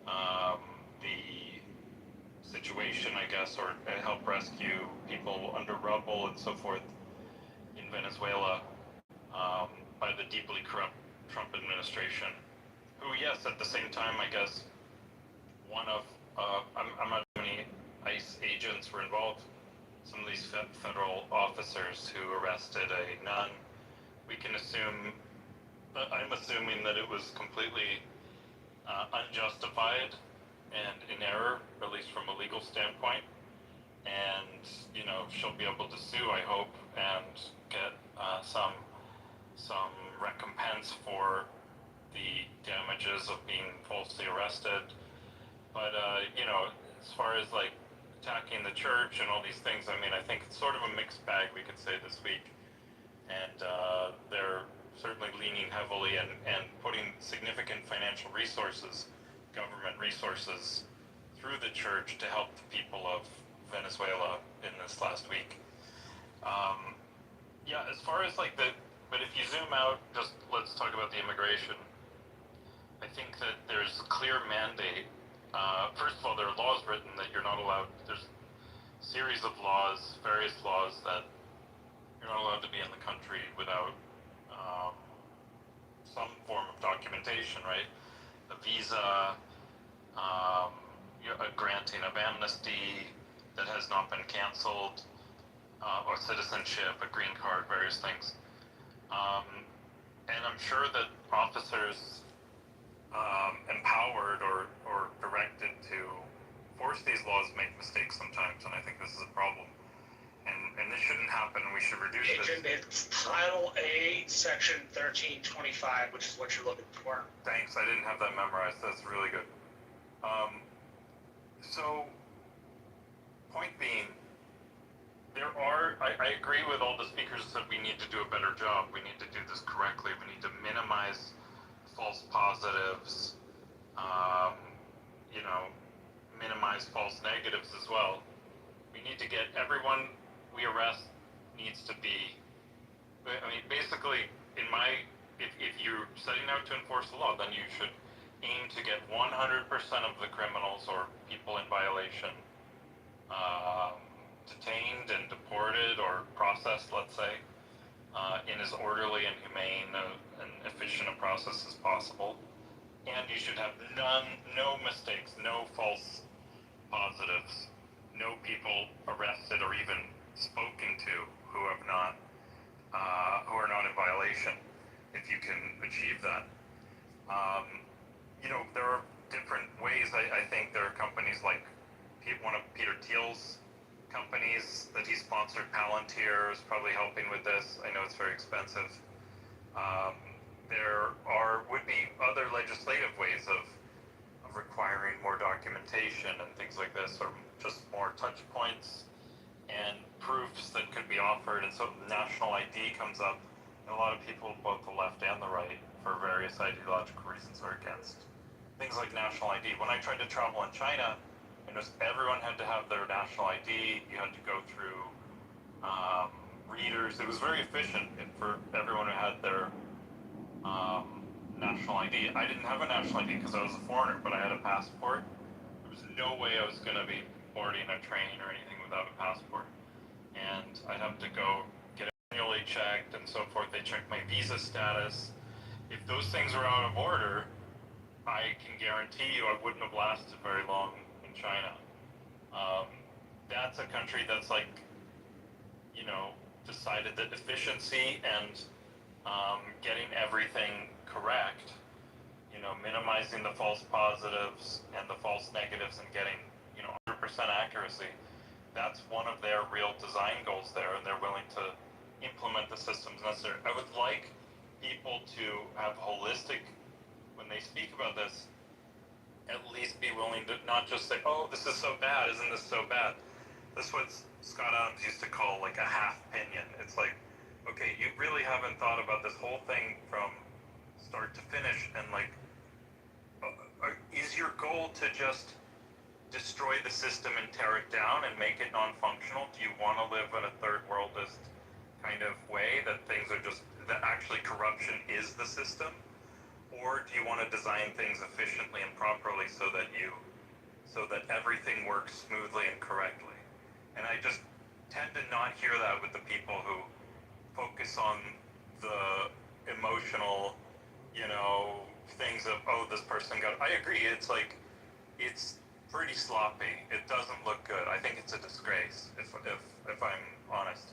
the situation, I guess, or help rescue people under rubble and so forth in Venezuela by the deeply corrupt Trump administration, who, yes, at the same time, I guess, one of, I'm not sure how many ICE agents were involved, some of these federal officers who arrested a nun. We can assume, I'm assuming that it was completely unjustified and in error, at least from a legal standpoint. And, she'll be able to sue, I hope, and get some recompense for the damages of being falsely arrested. But, as far as like attacking the church and all these things, I mean, I think it's sort of a mixed bag, we could say, this week. And they're certainly leaning heavily and putting significant financial resources, government resources, through the church to help the people of Venezuela in this last week. Yeah, as far as like but if you zoom out, just let's talk about the immigration. I think that there's a clear mandate. First of all, there are laws written that you're not allowed, there's a series of laws, various laws that you're not allowed to be in the country without some form of documentation, right? A visa, a granting of amnesty that has not been canceled, or citizenship, a green card, various things. And I'm sure that officers empowered or directed to force these laws make mistakes sometimes, and I think this is a problem. And this shouldn't happen. We should reduce Agent, it's Title A, Section 1325, which is what you're looking for. Thanks. I didn't have that memorized. That's really good. So, point being, I agree with all the speakers that we need to do a better job. We need to do this correctly. We need to minimize false positives, minimize false negatives as well. We need to get everyone we arrest needs to be, basically, if you're setting out to enforce the law, then you should aim to get 100% of the criminals or people in violation detained and deported or processed, let's say, in as orderly and humane and efficient a process as possible. And you should have no mistakes, no false positives, no people arrested or even spoken to who are not in violation, if you can achieve that. There are different ways. I think there are companies like one of Peter Thiel's companies that he sponsored, Palantir, is probably helping with this. I know it's very expensive. There would be other legislative ways of requiring more documentation and things like this, or just more touch points and proofs that could be offered. And so national ID comes up, and a lot of people, both the left and the right, for various ideological reasons, are against things like national ID. When I tried to travel in China, I noticed everyone had to have their national ID. You had to go through readers. It was very efficient for everyone who had their national ID. I didn't have a national ID because I was a foreigner, but I had a passport. There was no way I was going to be boarding a train or anything without a passport. And I'd have to go get it manually checked and so forth. They checked my visa status. If those things were out of order, I can guarantee you I wouldn't have lasted very long in China. That's a country that's like, decided that efficiency and getting everything correct, minimizing the false positives and the false negatives and getting, 100% accuracy, that's one of their real design goals there, and they're willing to implement the systems necessary. I would like people to have holistic, when they speak about this, at least be willing to not just say, oh, this is so bad, isn't this so bad? This is what Scott Adams used to call like a half opinion. It's like, okay, you really haven't thought about this whole thing from start to finish, and like, is your goal to just destroy the system and tear it down and make it non-functional? Do you want to live in a third worldist kind of way that things are just, that actually corruption is the system? Or do you want to design things efficiently and properly so that everything works smoothly and correctly? And I just tend to not hear that with the people who focus on the emotional, things of, oh, this person got, I agree, it's like, it's pretty sloppy. It doesn't look good. I think it's a disgrace, if I'm honest.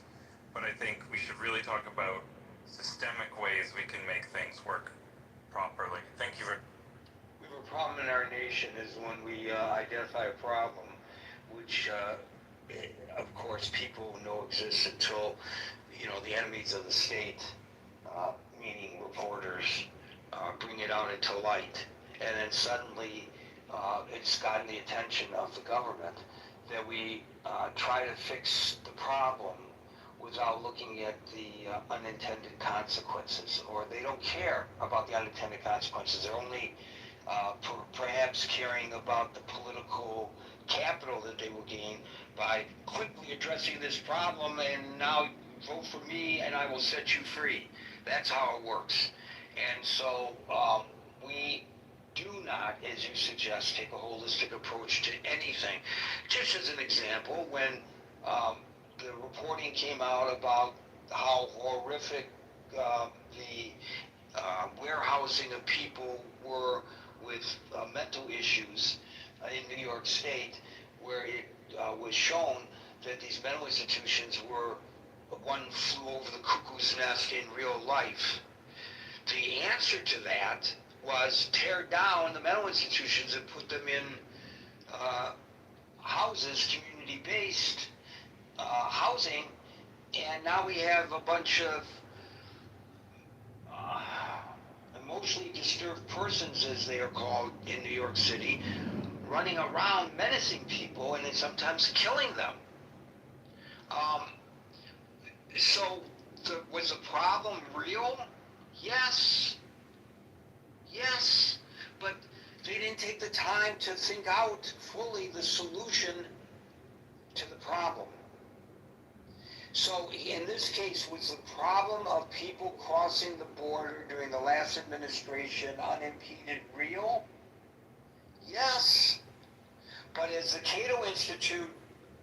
But I think we should really talk about systemic ways we can make things work properly. Thank you. We have a problem in our nation is when we identify a problem, which of course people know exists until the enemies of the state, meaning reporters, bring it out into light, and then suddenly it's gotten the attention of the government that we try to fix the problem without looking at the unintended consequences, or they don't care about the unintended consequences. They're only perhaps caring about the political capital that they will gain by quickly addressing this problem, and now vote for me and I will set you free. That's how it works. And so we do not, as you suggest, take a holistic approach to anything. Just as an example, when the reporting came out about how horrific the warehousing of people were with mental issues in New York State, where it was shown that these mental institutions were, one flew over the cuckoo's nest in real life. The answer to that was tear down the mental institutions and put them in houses, community-based housing, and now we have a bunch of emotionally disturbed persons, as they are called in New York City, running around menacing people and then sometimes killing them. So was the problem real? Yes, but they didn't take the time to think out fully the solution to the problem. So in this case, was the problem of people crossing the border during the last administration unimpeded real? Yes, but as the Cato Institute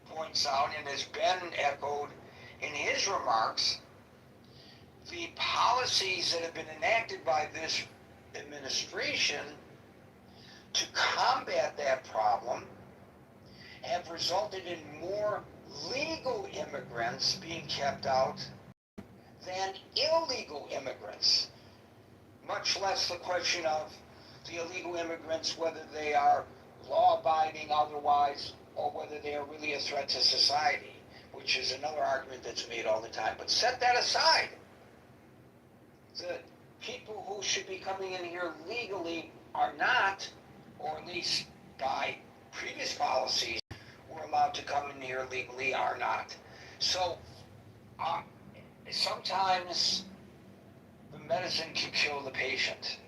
points out, and has been echoed in his remarks, the policies that have been enacted by this administration to combat that problem have resulted in more legal immigrants being kept out than illegal immigrants. Much less the question of the illegal immigrants, whether they are law-abiding otherwise, or whether they are really a threat to society, which is another argument that's made all the time. But set that aside. The people who should be coming in here legally are not, or at least by previous policies, were allowed to come in here legally are not. So uh, sometimes the medicine can kill the patient.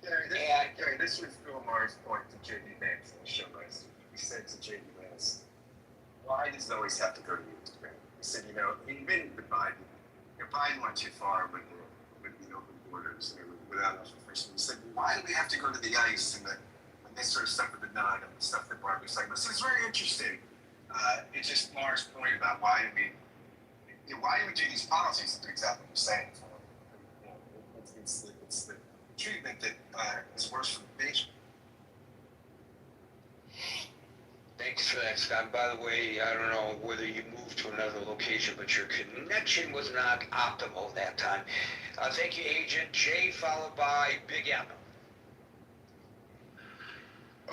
Gary, this was Bill Maher's point to J.D. Vance on the show last week. He said to J.D. Vance, why does it always have to go to you? He said, he admitted to Biden. Biden went too far with the open borders and without enough enforcement. He said, why do we have to go to the ICE and this sort of stuff with the non and the stuff that Barbara's like? This is very interesting. It's just Maher's point about why do we do these policies? It's exactly what you're saying. It's the treatment that is worse for the patient. Thanks for that, Scott. By the way, I don't know whether you moved to another location, but your connection was not optimal that time. Thank you, Agent J, followed by Big M.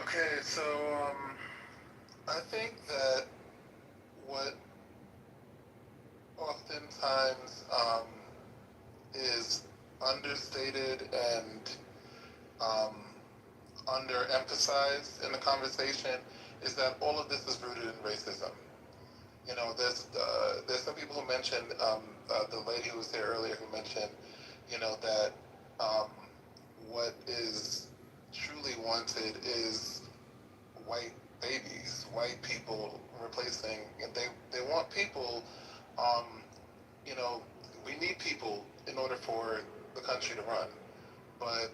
Okay, so I think that what oftentimes is understated and underemphasized in the conversation is that all of this is rooted in racism. There's some people who mentioned the lady who was here earlier who mentioned, that what is truly wanted is white babies, white people replacing. They want people. We need people in order for the country to run, but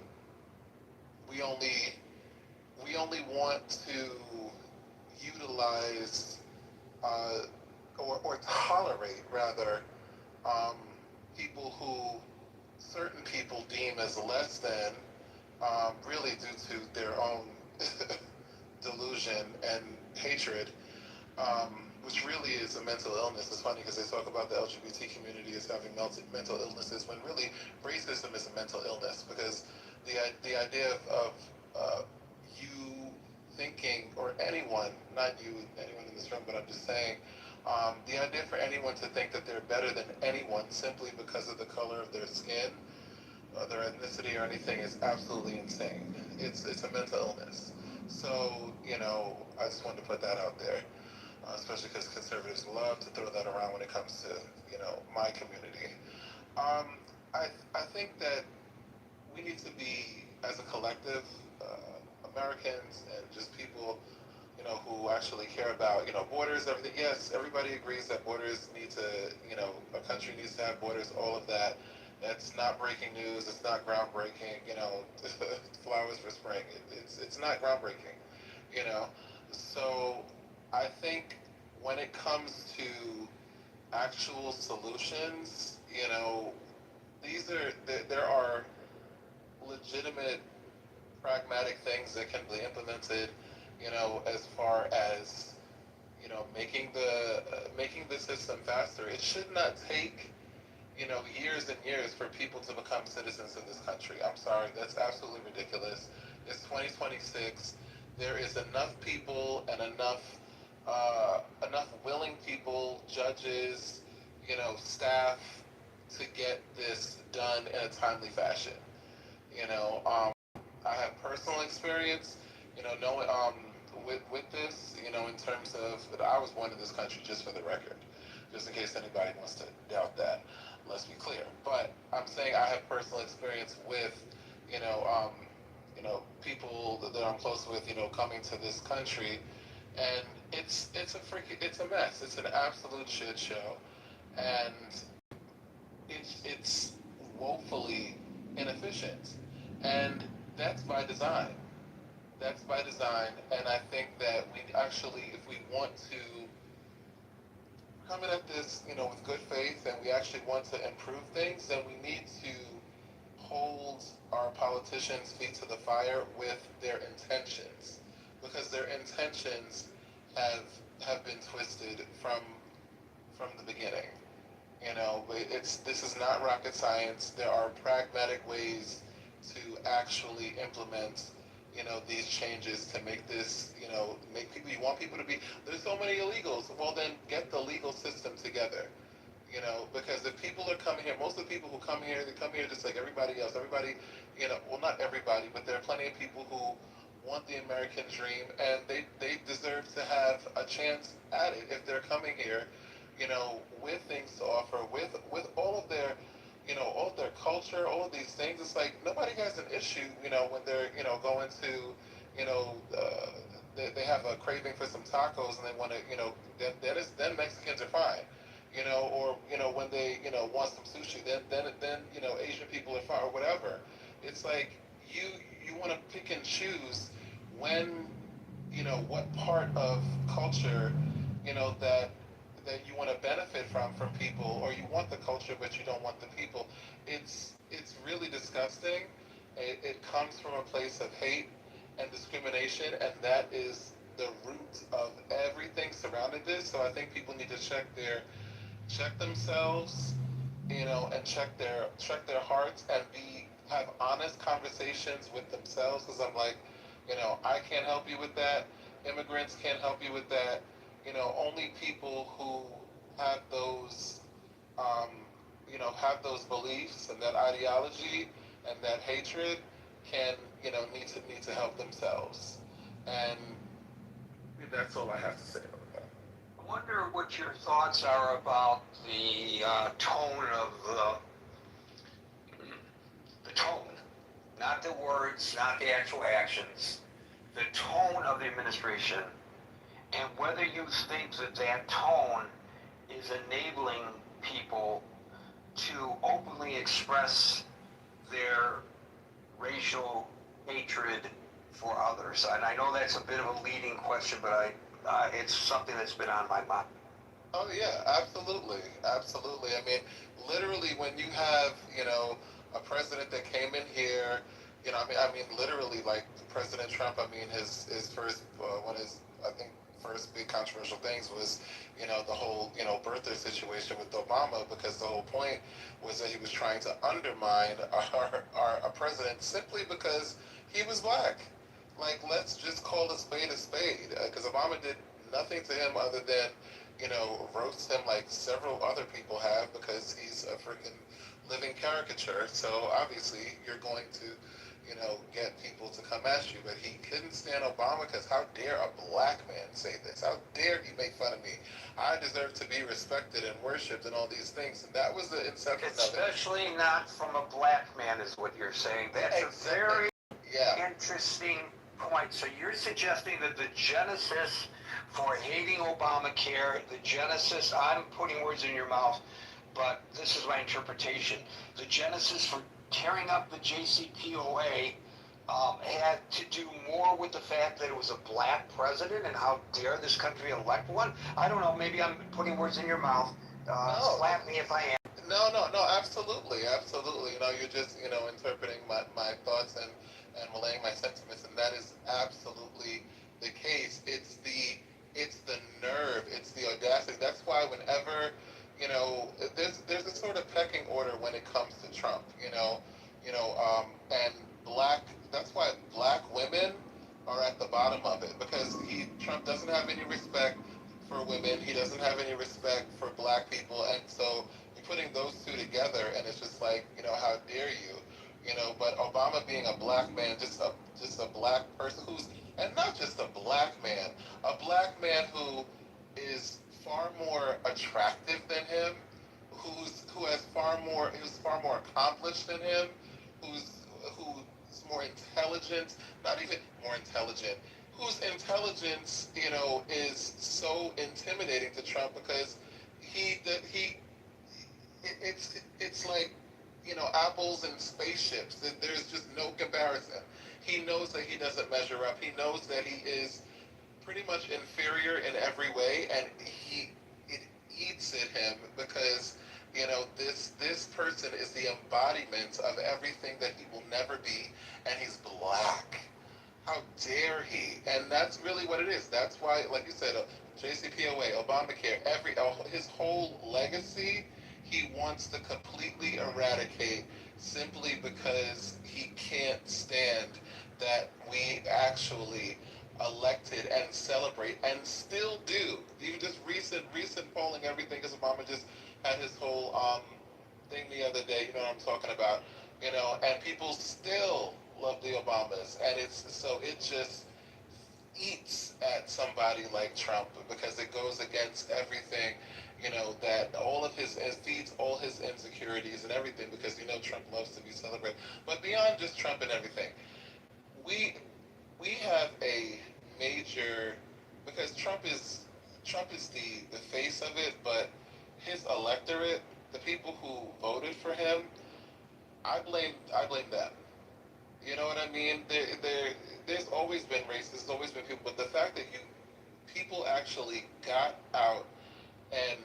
we only want to utilize or tolerate rather people who certain people deem as less than, really due to their own delusion and hatred, which really is a mental illness. It's funny because they talk about the LGBT community as having mental illnesses when really racism is a mental illness, because the idea of you thinking, or anyone, not you, anyone in this room, but I'm just saying, the idea for anyone to think that they're better than anyone simply because of the color of their skin, their ethnicity or anything is absolutely insane. It's a mental illness. So, I just wanted to put that out there, especially because conservatives love to throw that around when it comes to, my community. I think that we need to be, as a collective, Americans and just people, who actually care about, borders, everything. Yes, everybody agrees that borders need to, a country needs to have borders, all of that. That's not breaking news. It's not groundbreaking. Flowers for spring. It's not groundbreaking. So I think when it comes to actual solutions, there are legitimate pragmatic things that can be implemented, as far as, making the system faster. It should not take, years and years for people to become citizens of this country. I'm sorry, that's absolutely ridiculous. It's 2026. There is enough people and enough willing people, judges, staff, to get this done in a timely fashion. I have personal experience, knowing with this, in terms of that I was born in this country, just for the record, just in case anybody wants to doubt that. Let's be clear. But I'm saying I have personal experience with, people that I'm close with, coming to this country, and it's a mess. It's an absolute shit show, and it's woefully inefficient, and that's by design. That's by design, and I think that we actually, if we want to come in at this, with good faith, and we actually want to improve things, then we need to hold our politicians' feet to the fire with their intentions, because their intentions have been twisted from the beginning. This is not rocket science. There are pragmatic ways to actually implement, these changes to make this, make people, you want people to be, there's so many illegals. Well, then get the legal system together. Because if people are coming here, most of the people who come here, they come here just like everybody else. Everybody, well, not everybody, but there are plenty of people who want the American dream, and they deserve to have a chance at it if they're coming here, with things to offer, with all of their, all of their culture, all of these things. It's like nobody has an issue, when they're, going to, they have a craving for some tacos and they want to, then Mexicans are fine. Or when they want some sushi, then Asian people are fine or whatever. It's like you want to pick and choose when what part of culture that you want to benefit from people, or you want the culture but you don't want the people. It's really disgusting. It comes from a place of hate and discrimination, and that is the root of everything surrounding this. So I think people need to check themselves, and check their hearts, and have honest conversations with themselves. Because I'm like, I can't help you with that. Immigrants can't help you with that. Only people who have those beliefs and that ideology and that hatred can, need to help themselves. And that's all I have to say about that. I wonder what your thoughts are about the tone of the tone, not the words, not the actual actions, the tone of the administration, and whether you think that tone is enabling people to openly express their racial hatred for others. And I know that's a bit of a leading question, but it's something that's been on my mind. Oh yeah, absolutely, absolutely. I mean, literally, when you have a president that came in here, I mean, literally, like President Trump. I mean, his first one of his, I think, first big controversial things was the whole birther situation with Obama, because the whole point was that he was trying to undermine our president simply because he was black. Like, let's just call a spade, because Obama did nothing to him other than roast him like several other people have, because he's a freaking living caricature. So obviously you're going to get people to come at you. But he couldn't stand Obama because how dare a black man say this? How dare he make fun of me? I deserve to be respected and worshipped and all these things. And that was the inception of it. Especially not from a black man, is what you're saying. That's Exactly. a very Yeah. interesting point. So you're suggesting that the genesis for hating Obamacare, the genesis, I'm putting words in your mouth, but this is my interpretation. The genesis for tearing up the JCPOA had to do more with the fact that it was a black president, and how dare this country elect one? I don't know, maybe I'm putting words in your mouth. No. Slap me if I am. No, absolutely. You're just, interpreting my thoughts and relaying my sentiments, and that is absolutely the case. It's the nerve, it's the audacity. That's why whenever, there's a sort of pecking order when it comes to Trump, and that's why black women are at the bottom of it, because Trump doesn't have any respect for women. He doesn't have any respect for black people, and so you're putting those two together, and it's just like, how dare you, But Obama being a black man, just a black person and not just a black man who is far more attractive than him, who's far more accomplished than him, who's more intelligent, not even more intelligent, whose intelligence, is so intimidating to Trump, because it's like, apples and spaceships. There's just no comparison. He knows that he doesn't measure up. He knows that he is pretty much inferior in every way, and it eats at him, because this person is the embodiment of everything that he will never be, and he's black. How dare he? And that's really what it is. That's why, like you said, JCPOA, Obamacare, his whole legacy, he wants to completely eradicate simply because he can't stand that we actually elected and celebrate and still do. Even just recent polling, everything, because Obama just had his whole thing the other day, you know what I'm talking about, you know, and people still love the Obamas, and it's so it just eats at somebody like Trump because it goes against everything, you know, that all of his, it feeds all his insecurities and everything because, you know, Trump loves to be celebrated. But beyond just Trump and everything, we we have a major, because Trump is the face of it, but his electorate, the people who voted for him, I blame them. You know what I mean? There's always been race. There's always been people, but the fact that people actually got out and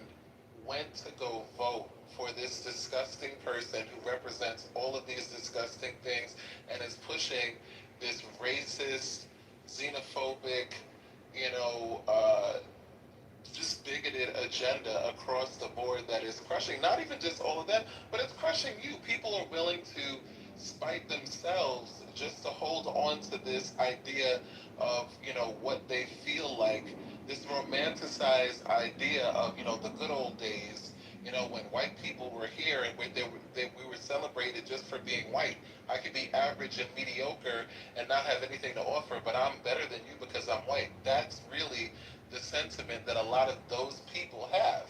went to go vote for this disgusting person who represents all of these disgusting things and is pushing this racist, xenophobic, you know, just bigoted agenda across the board that is crushing not even just all of them, but it's crushing you. People are willing to spite themselves just to hold on to this idea of, you know, what they feel like, this romanticized idea of, you know, the good old days, you know, when white people were here and when we were celebrated just for being white. I could be average and mediocre and not have anything to offer, but I'm better than you because I'm white. That's really the sentiment that a lot of those people have.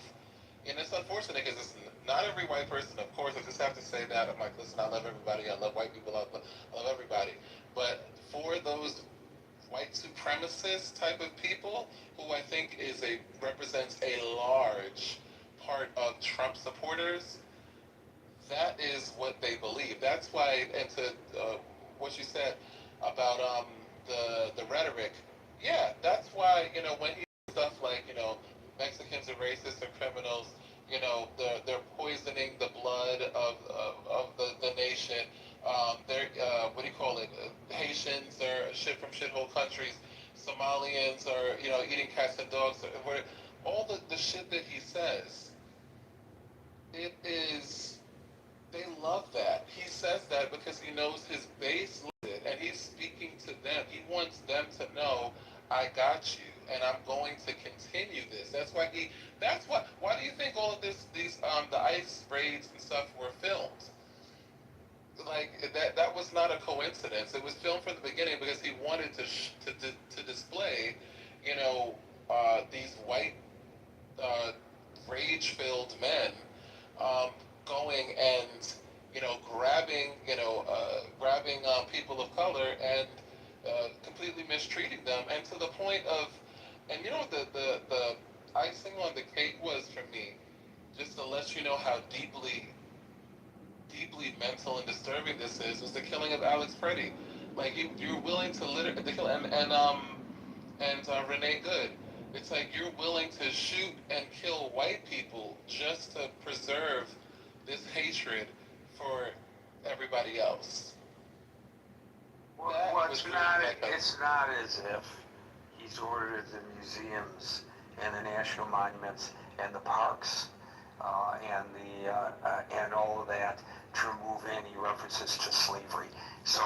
And it's unfortunate because it's not every white person, of course. I just have to say that. I'm like, listen, I love everybody. I love white people. I love everybody. But for those white supremacist type of people, who I think represents a large part of Trump supporters, that is what they believe. That's why, and to what you said about the rhetoric, yeah, that's why, you know, when he stuff like, you know, Mexicans are racist or criminals, you know, they're poisoning the blood of the nation. They're what do you call it? Haitians are shit from shithole countries. Somalians are, you know, eating cats and dogs. All the shit that he says, it is, they love that. He says that because he knows his base loves it, and he's speaking to them. He wants them to know, I got you, and I'm going to continue this. Why do you think all of the ICE raids and stuff were filmed? Like, that was not a coincidence. It was filmed from the beginning because he wanted to display, you know, these white, uh, rage-filled men, going and, you know, grabbing people of color and completely mistreating them, and to the point of, and you know what the icing on the cake was for me, just to let you know how deeply mental and disturbing this is, was the killing of Alex Preddy. Like, you're willing to literally, the kill, and Renee Good. It's like you're willing to shoot and kill white people just to preserve this hatred for everybody else. Well, it's not as if he's ordered the museums and the national monuments and the parks and all of that to remove any references to slavery. So,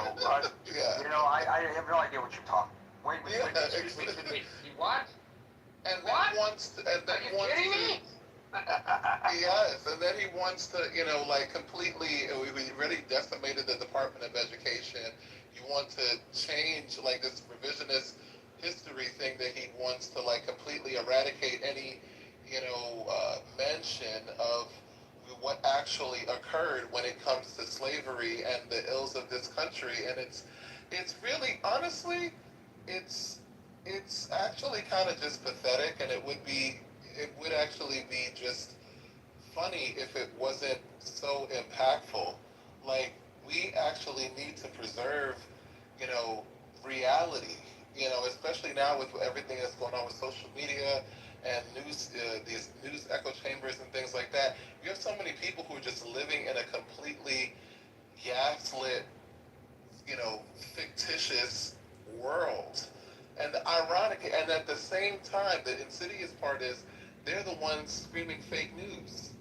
Yeah. you know, I have no idea what you're talking. Wait, excuse me. What? And What? then wants to, and then Are you wants kidding to, me? yes, and then he wants to, you know, like completely, we really decimated the Department of Education. You want to change, like, this revisionist history thing that he wants to, like, completely eradicate any, you know, mention of what actually occurred when it comes to slavery and the ills of this country. And it's really, honestly, it's, it's actually kind of just pathetic, and it would actually be just funny if it wasn't so impactful. Like, we actually need to preserve, you know, reality, you know, especially now with everything that's going on with social media and these news echo chambers and things like that. You have so many people who are just living in a completely gaslit, you know, fictitious world. And the ironic, and at the same time, the insidious part is they're the ones screaming fake news.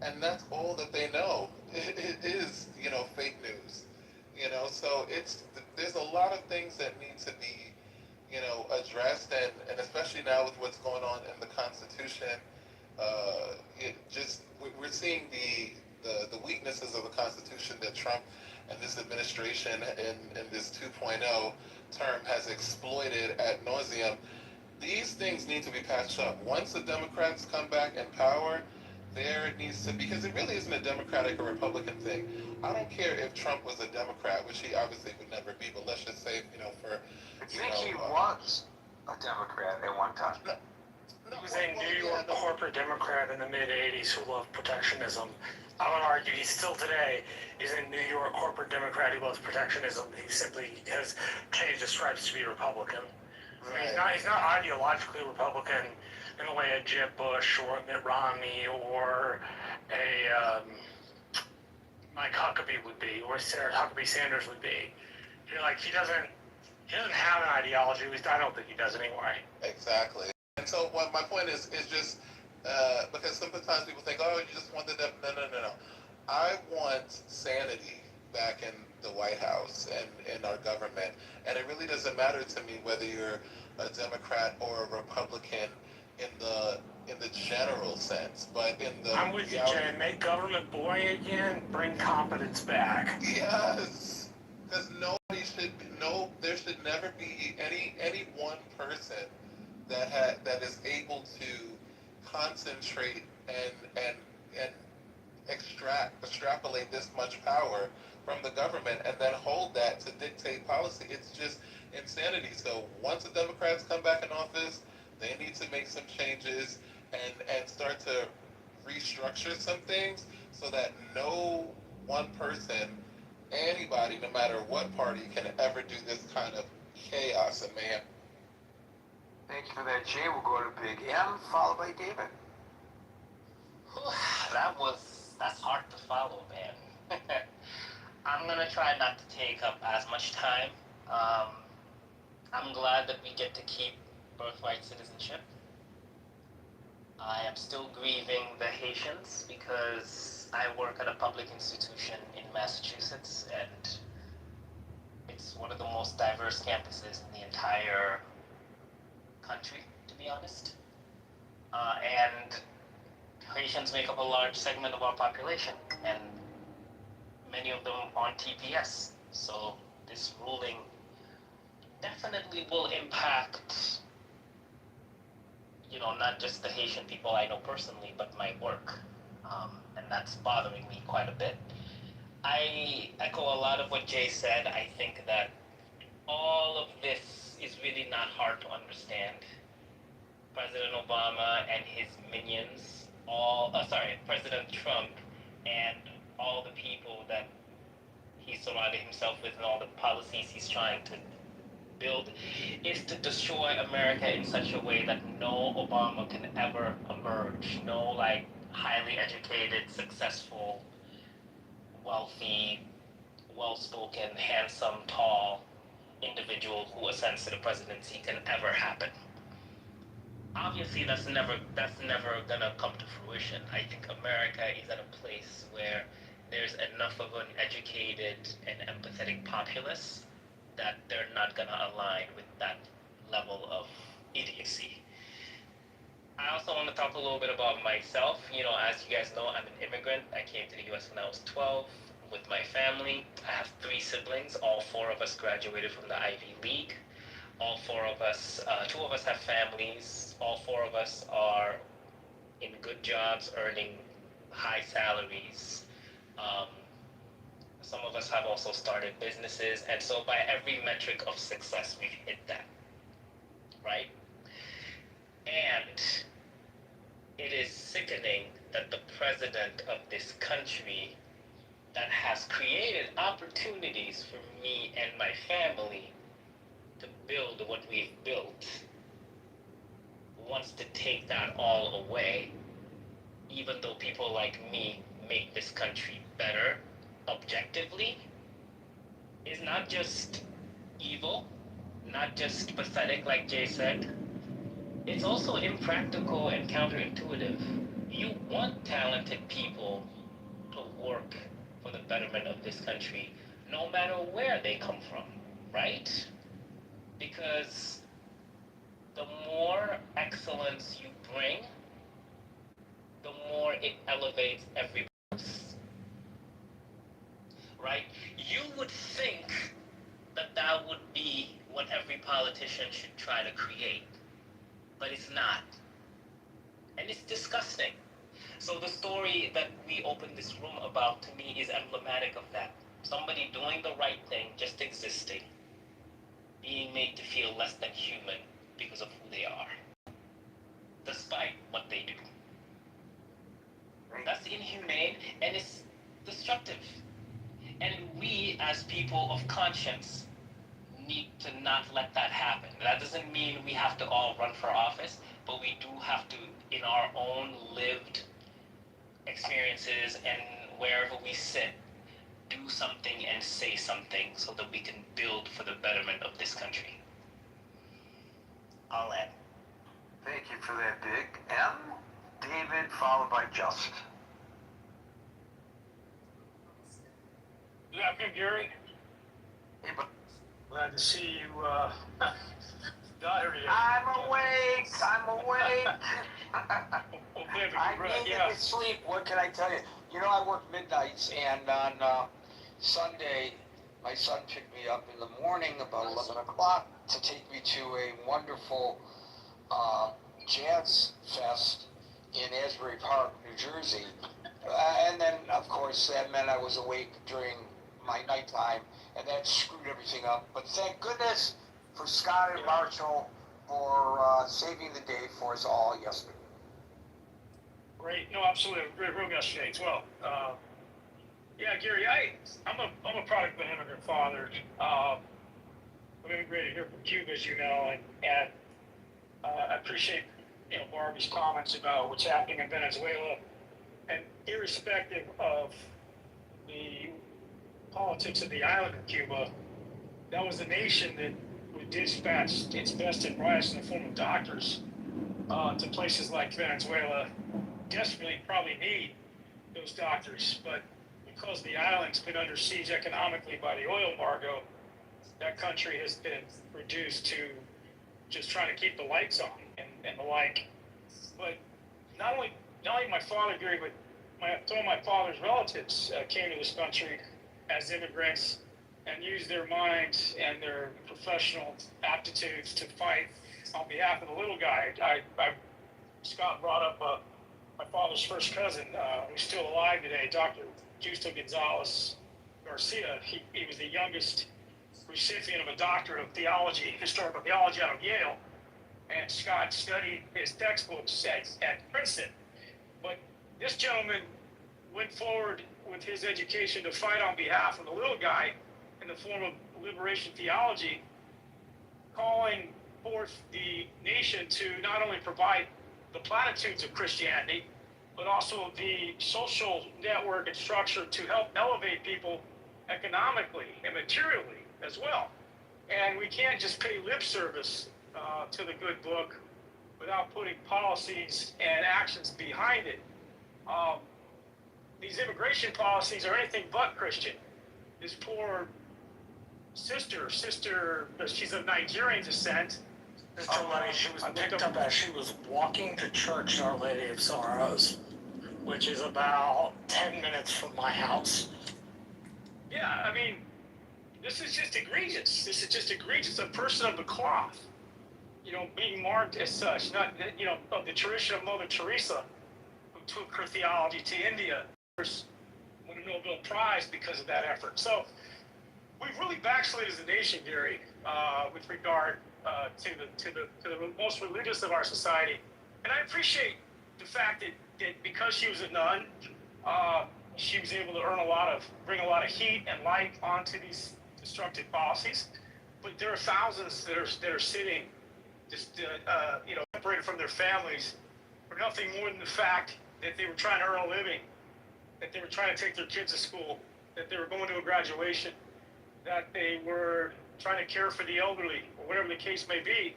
And that's all that they know. It is, you know, that need to be, addressed, and especially now with what's going on in the Constitution, we're seeing the weaknesses of the Constitution that Trump and this administration in this 2.0 term has exploited ad nauseum. These things need to be patched up. Once the Democrats come back in power, there needs to be, because it really isn't a Democratic or Republican thing. I don't care if Trump was a Democrat, which he obviously would never be, but let's just say, for. I think he was a Democrat at one time. He was a New York corporate Democrat in the mid-'80s who loved protectionism. I would argue he still today is a New York corporate Democrat who loves protectionism. He simply has changed his stripes to be Republican. Right. He's not ideologically Republican in the way a Jeb Bush or a Mitt Romney or a Mike Huckabee would be, or Sarah Huckabee Sanders would be. He doesn't have an ideology. At least I don't think he does anyway. Exactly. And so what my point is just because sometimes people think, oh, you just want the no. I want sanity back in the White House and in our government, and it really doesn't matter to me whether you're a Democrat or a Republican in the general sense, but in the I'm with you, Jay. Make government boring again. Bring competence back. Yes, because there should never be any one person that is able to concentrate and extrapolate this much power from the government and then hold that to dictate policy. It's just insanity. So once the Democrats come back in office, they need to make some changes and start to restructure some things so that no one person, anybody, no matter what party, can ever do this kind of chaos and mayhem. Thank you for that, Jay. We'll go to Big M, followed by David. That's hard to follow, man. I'm gonna try not to take up as much time. I'm glad that we get to keep birthright citizenship. I am still grieving the Haitians because I work at a public institution in Massachusetts, and it's one of the most diverse campuses in the entire country, to be honest. And Haitians make up a large segment of our population, and many of them on TPS. So this ruling definitely will impact, not just the Haitian people I know personally, but my work. And that's bothering me quite a bit. I echo a lot of what Jay said. I think that all of this is really not hard to understand. President Obama and his minions, President Trump and all the people that he surrounded himself with and all the policies he's trying to build is to destroy America in such a way that no Obama can ever emerge. No, highly educated, successful, wealthy, well-spoken, handsome, tall individual who ascends to the presidency can ever happen. Obviously, that's never gonna come to fruition. I think America is at a place where there's enough of an educated and empathetic populace that they're not gonna align with that level of idiocy. I also want to talk a little bit about myself. As you guys know, I'm an immigrant. I came to the US when I was 12 with my family. I have 3 siblings. All 4 of us graduated from the Ivy League. All 4 of us, 2 of us have families. All 4 of us are in good jobs, earning high salaries. Some of us have also started businesses, and so by every metric of success, we've hit that, right? And it is sickening that the president of this country that has created opportunities for me and my family to build what we've built wants to take that all away, even though people like me make this country better objectively, is not just evil, not just pathetic like Jay said. It's also impractical and counterintuitive. You want talented people to work for the betterment of this country, no matter where they come from, right? because the more excellence you bring, the more it elevates everybody else. Right? You would think that that would be what every politician should try to create, but it's not. And it's disgusting. So the story that we opened this room about, to me, is emblematic of that. Somebody doing the right thing, just existing, being made to feel less than human because of who they are, despite what they do. That's inhumane and it's destructive. And we, as people of conscience, need to not let that happen. That doesn't mean we have to all run for office, but we do have to, in our own lived experiences and wherever we sit, do something and say something so that we can build for the betterment of this country. I'll end. Thank you for that, Big M. David, followed by Just. Good afternoon, Gary. Hey, but Glad to see you got here. I'm awake. Well, baby, I congrats. needed to sleep. What can I tell you? You know, I work midnights, and on Sunday, my son picked me up in the morning about 11 o'clock to take me to a wonderful jazz fest in Asbury Park, New Jersey. And then, of course, that meant I was awake during my nighttime, and that screwed everything up. But thank goodness for Scott and Marshall for saving the day for us all yesterday. Great. No, absolutely. Great room yesterday as well. Yeah, Gary, I'm a product of an immigrant father. I immigrated here from Cuba, as you know, and I appreciate Barbie's comments about what's happening in Venezuela, and irrespective of the politics of the island of Cuba, that was a nation that would dispatch its best and brightest in the form of doctors to places like Venezuela. Desperately probably need those doctors, but because the island's been under siege economically by the oil embargo, that country has been reduced to just trying to keep the lights on and the like. But not only my father, Gary, but some of my father's relatives came to this country as immigrants and used their minds and their professional aptitudes to fight on behalf of the little guy. Scott brought up my father's first cousin, who's still alive today, Dr. Justo Gonzalez Garcia. He was the youngest recipient of a doctorate of theology, historical theology out of Yale, and Scott studied his textbooks at Princeton. But this gentleman went forward with his education to fight on behalf of the little guy in the form of liberation theology, calling forth the nation to not only provide the platitudes of Christianity, but also the social network and structure to help elevate people economically and materially as well. And we can't just pay lip service to the good book without putting policies and actions behind it. These immigration policies are anything but Christian. This poor sister, she's of Nigerian descent. Mr. Lenny, she was picked up as she was walking to church, Our Lady of Sorrows, which is about 10 minutes from my house. Yeah, I mean, this is just egregious. This is just egregious. A person of the cloth, being marked as such, not, of the tradition of Mother Teresa, who took her theology to India, won a Nobel Prize because of that effort. So we've really backslid as a nation, Gary, with regard to the most religious of our society. And I appreciate the fact that because she was a nun, she was able to bring a lot of heat and light onto these destructive policies. But there are thousands that are sitting just separated from their families for nothing more than the fact that they were trying to earn a living, that they were trying to take their kids to school, that they were going to a graduation, that they were trying to care for the elderly, or whatever the case may be.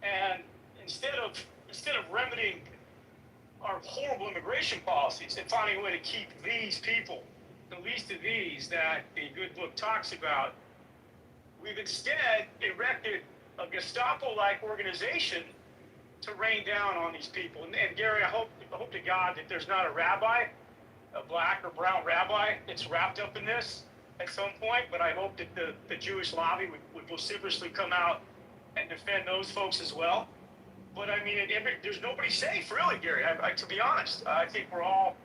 And instead of remedying our horrible immigration policies and finding a way to keep these people, the least of these that the good book talks about, We've instead erected a Gestapo-like organization to rain down on these people. And Gary, I hope to God that there's not a rabbi, a black or brown rabbi, that's wrapped up in this at some point. But I hope that the Jewish lobby would vociferously come out and defend those folks as well. But I mean, there's nobody safe, really, Gary. To be honest, I think we're all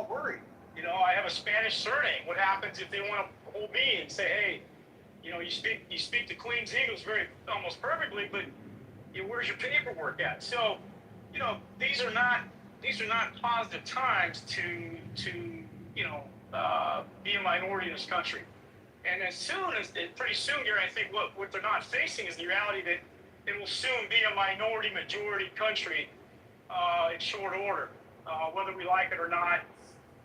worried. You know, I have a Spanish surname. What happens if they want to hold me and say, hey, you know, you speak the Queen's English almost perfectly, but where's your paperwork at? So, you know, these are not positive times to be a minority in this country. And pretty soon, Gary, I think what they're not facing is the reality that it will soon be a majority country in short order. Whether we like it or not,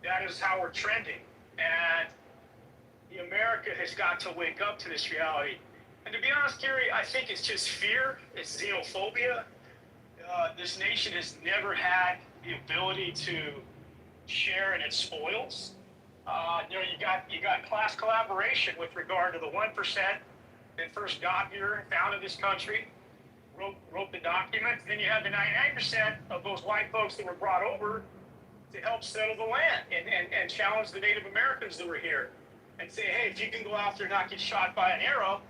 that is how we're trending. And America has got to wake up to this reality. And to be honest, Gary, I think it's just fear. It's xenophobia. This nation has never had the ability to share in its spoils. You got class collaboration with regard to the 1% that first got here and founded this country, wrote the documents. Then you have the 99% of those white folks that were brought over to help settle the land and challenge the Native Americans that were here and say, hey, if you can go out there and not get shot by an arrow,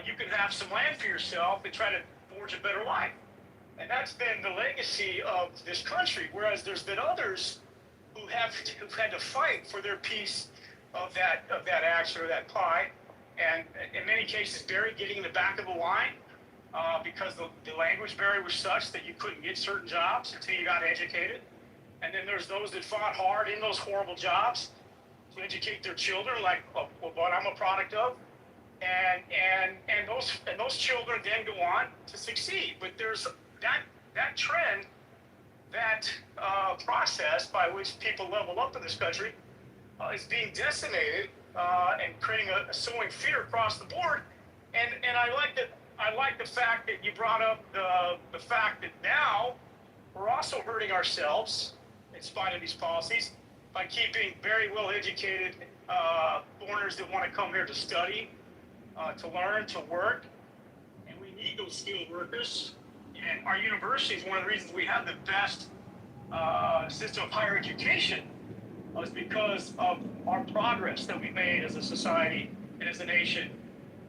you can have some land for yourself and try to forge a better life. And that's been the legacy of this country, whereas there's been others who've had to fight for their piece of that action or that pie, and in many cases getting in the back of the line because the language barrier was such that you couldn't get certain jobs until you got educated. And then there's those that fought hard in those horrible jobs to educate their children, like what I'm a product of. And those children then go on to succeed. But there's that trend, that process by which people level up in this country is being decimated and creating sowing fear across the board. And I like the fact that you brought up the fact that now we're also hurting ourselves in spite of these policies by keeping very well educated foreigners that want to come here to study, to learn, to work. And we need those skilled workers. And our university is one of the reasons we have the best system of higher education is because of our progress that we made as a society and as a nation,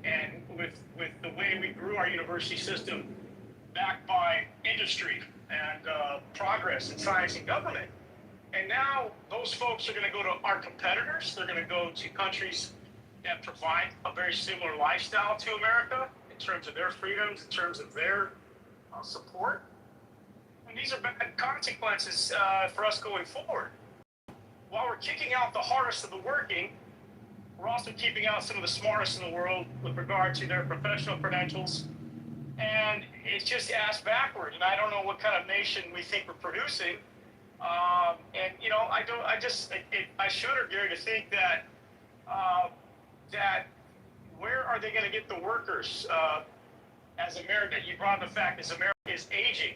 and with the way we grew our university system backed by industry and progress in science and government. And now those folks are going to go to our competitors. They're going to go to countries that provide a very similar lifestyle to America in terms of their freedoms, in terms of their support. And these are bad consequences for us going forward. While we're kicking out the hardest of the working, we're also keeping out some of the smartest in the world with regard to their professional credentials. And it's just ass backward. And I don't know what kind of nation we think we're producing. And you know, I shudder, Gary, to think that where are they going to get the workers as America? You brought up the fact that America is aging,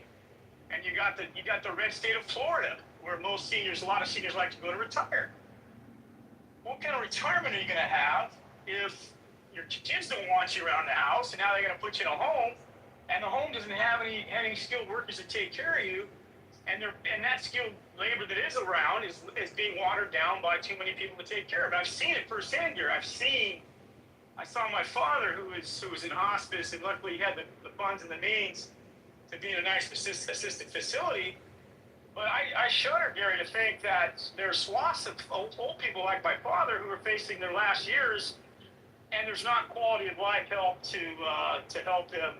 and you got the red state of Florida, where a lot of seniors like to go to retire. What kind of retirement are you going to have if your kids don't want you around the house, and now they're going to put you in a home, and the home doesn't have any skilled workers to take care of you, and that skilled labor that is around is being watered down by too many people to take care of it. I've seen it firsthand here. I saw my father who was in hospice, and luckily he had the funds and the means to be in a nice assisted facility. But I shudder, Gary, to think that there's swaths of old people like my father who are facing their last years, and there's not quality of life help to help them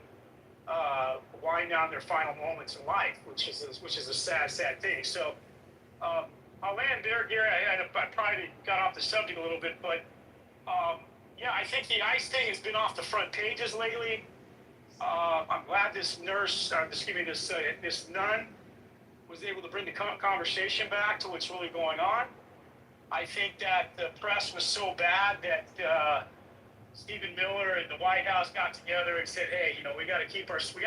wind down their final moments in life, which is a sad thing. So I'll land there, Gary. I probably got off the subject a little bit, but yeah, I think the ICE thing has been off the front pages lately. I'm glad this nun was able to bring the conversation back to what's really going on. I think that the press was so bad that Stephen Miller and the White House got together and said, "Hey, you know, we want to keep our foot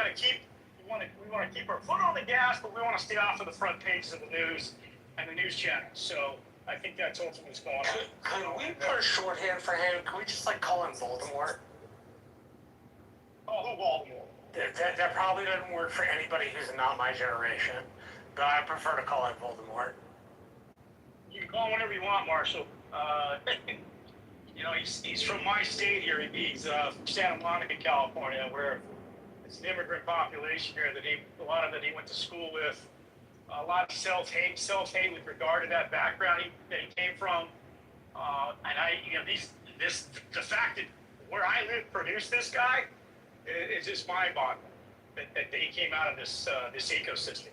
on the gas, but we want to stay off of the front pages of the news and the news channels." So I think that's ultimately what's going on. Could we put a shorthand for him? Can we just call him Voldemort? Oh, Baltimore. That probably doesn't work for anybody who's not my generation, but I prefer to call it Voldemort. You can call him whatever you want, Marshall. You know, he's from my state here. He's from Santa Monica, California, where it's an immigrant population here that a lot of that he went to school with. A lot of self-hate with regard to that background that he came from. And the fact that where I live produced this guy is just mind-boggling. That he came out of this ecosystem.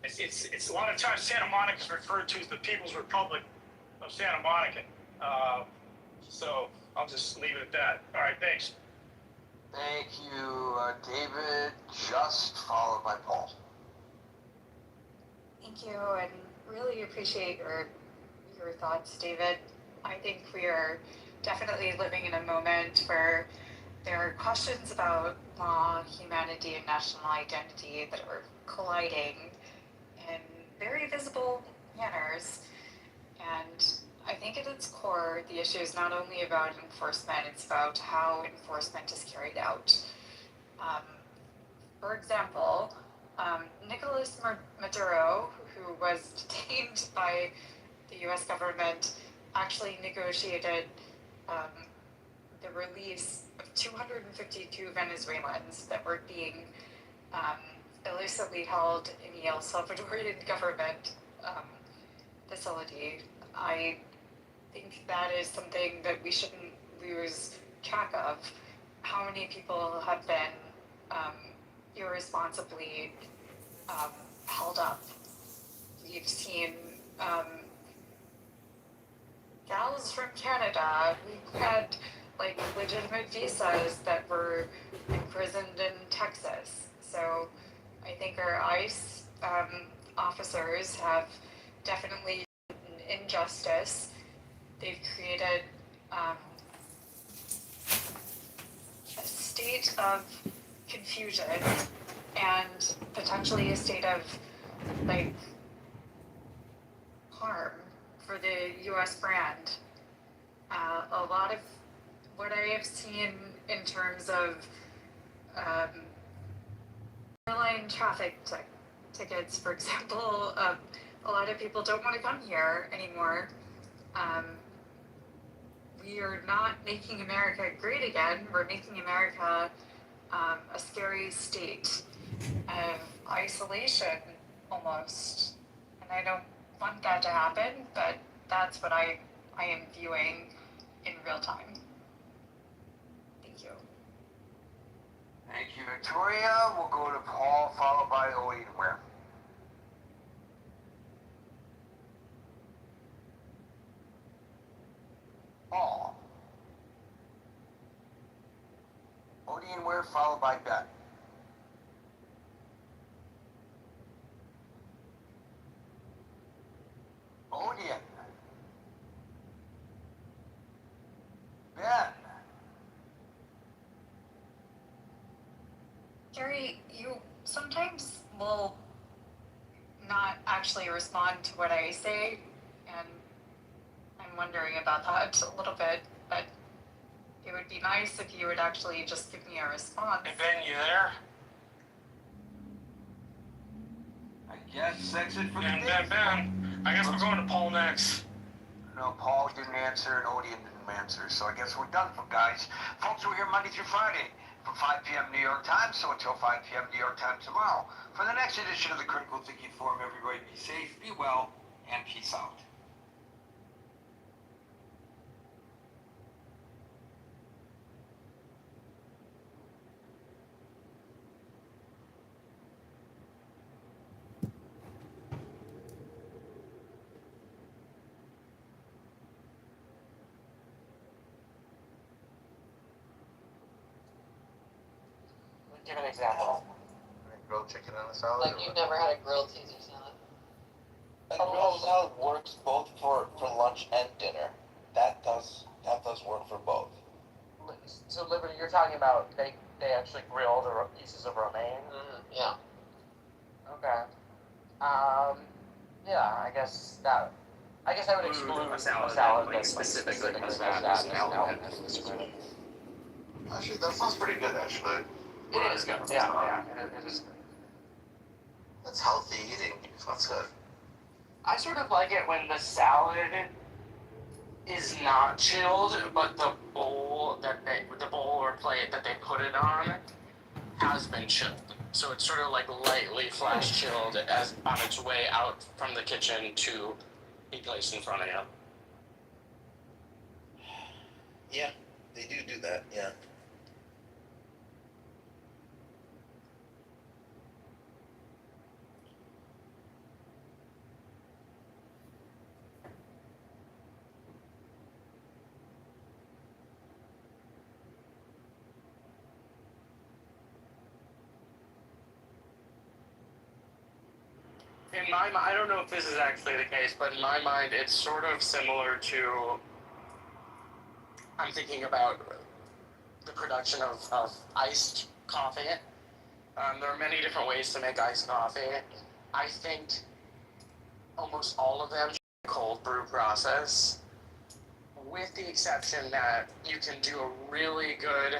It's a lot of times Santa Monica is referred to as the People's Republic of Santa Monica. So I'll just leave it at that. All right, thanks. Thank you, David. Just followed by Paul. Thank you, and really appreciate your thoughts, David. I think we are definitely living in a moment where there are questions about law, humanity, and national identity that are colliding in very visible manners. And I think at its core, the issue is not only about enforcement, it's about how enforcement is carried out. For example, Nicolas Maduro, who was detained by the US government, actually negotiated the release of 252 Venezuelans that were being illicitly held in the El Salvadorian government facility. I think that is something that we shouldn't lose track of. How many people have been irresponsibly held up? We've seen gals from Canada who had like legitimate visas that were imprisoned in Texas. So I think our ICE officers have definitely done injustice. They've created a state of confusion and potentially a state of like harm for the US brand. A lot of what I have seen in terms of airline traffic tickets, for example, a lot of people don't want to come here anymore. We are not making America great again. We're making America a scary state of isolation almost. And I don't want that to happen, but that's what I am viewing in real time. Thank you. Thank you, Victoria. We'll go to Paul, followed by Edenware. Paul. Edenware, followed by Ben. Odian. Ben. Gary, you sometimes will not actually respond to what I say, and I'm wondering about that a little bit, but it would be nice if you would actually just give me a response. Hey, Ben, you there? I guess that's it for the day. Ben, I guess we're going to Paul next. No, Paul didn't answer and Odian didn't answer, so I guess we're done for guys. Folks, we're here Monday through Friday from 5 p.m. New York time, so until 5 p.m. New York time tomorrow. For the next edition of the Critical Thinking Forum, everybody be safe, be well, and peace out. Give an example. Grilled chicken on a salad? Like you've never had a grilled Caesar salad? A grilled salad works both for lunch and dinner. That does work for both. So Liberty, you're talking about they actually grill the pieces of romaine? Yeah. Okay. Yeah, I guess I would exclude a salad that's like specifically as has that as an element. Actually, that sounds pretty good, actually. It is good. Yeah, it is good. That's healthy eating. That's good. I sort of like it when the salad is not chilled, but the bowl or plate that they put it on has been chilled. So it's sort of like lightly flash chilled as on its way out from the kitchen to be placed in front of you. Yeah, they do that, yeah. In my mind, I don't know if this is actually the case, but in my mind, it's sort of similar to. I'm thinking about the production of iced coffee. There are many different ways to make iced coffee. I think almost all of them cold brew process, with the exception that you can do a really good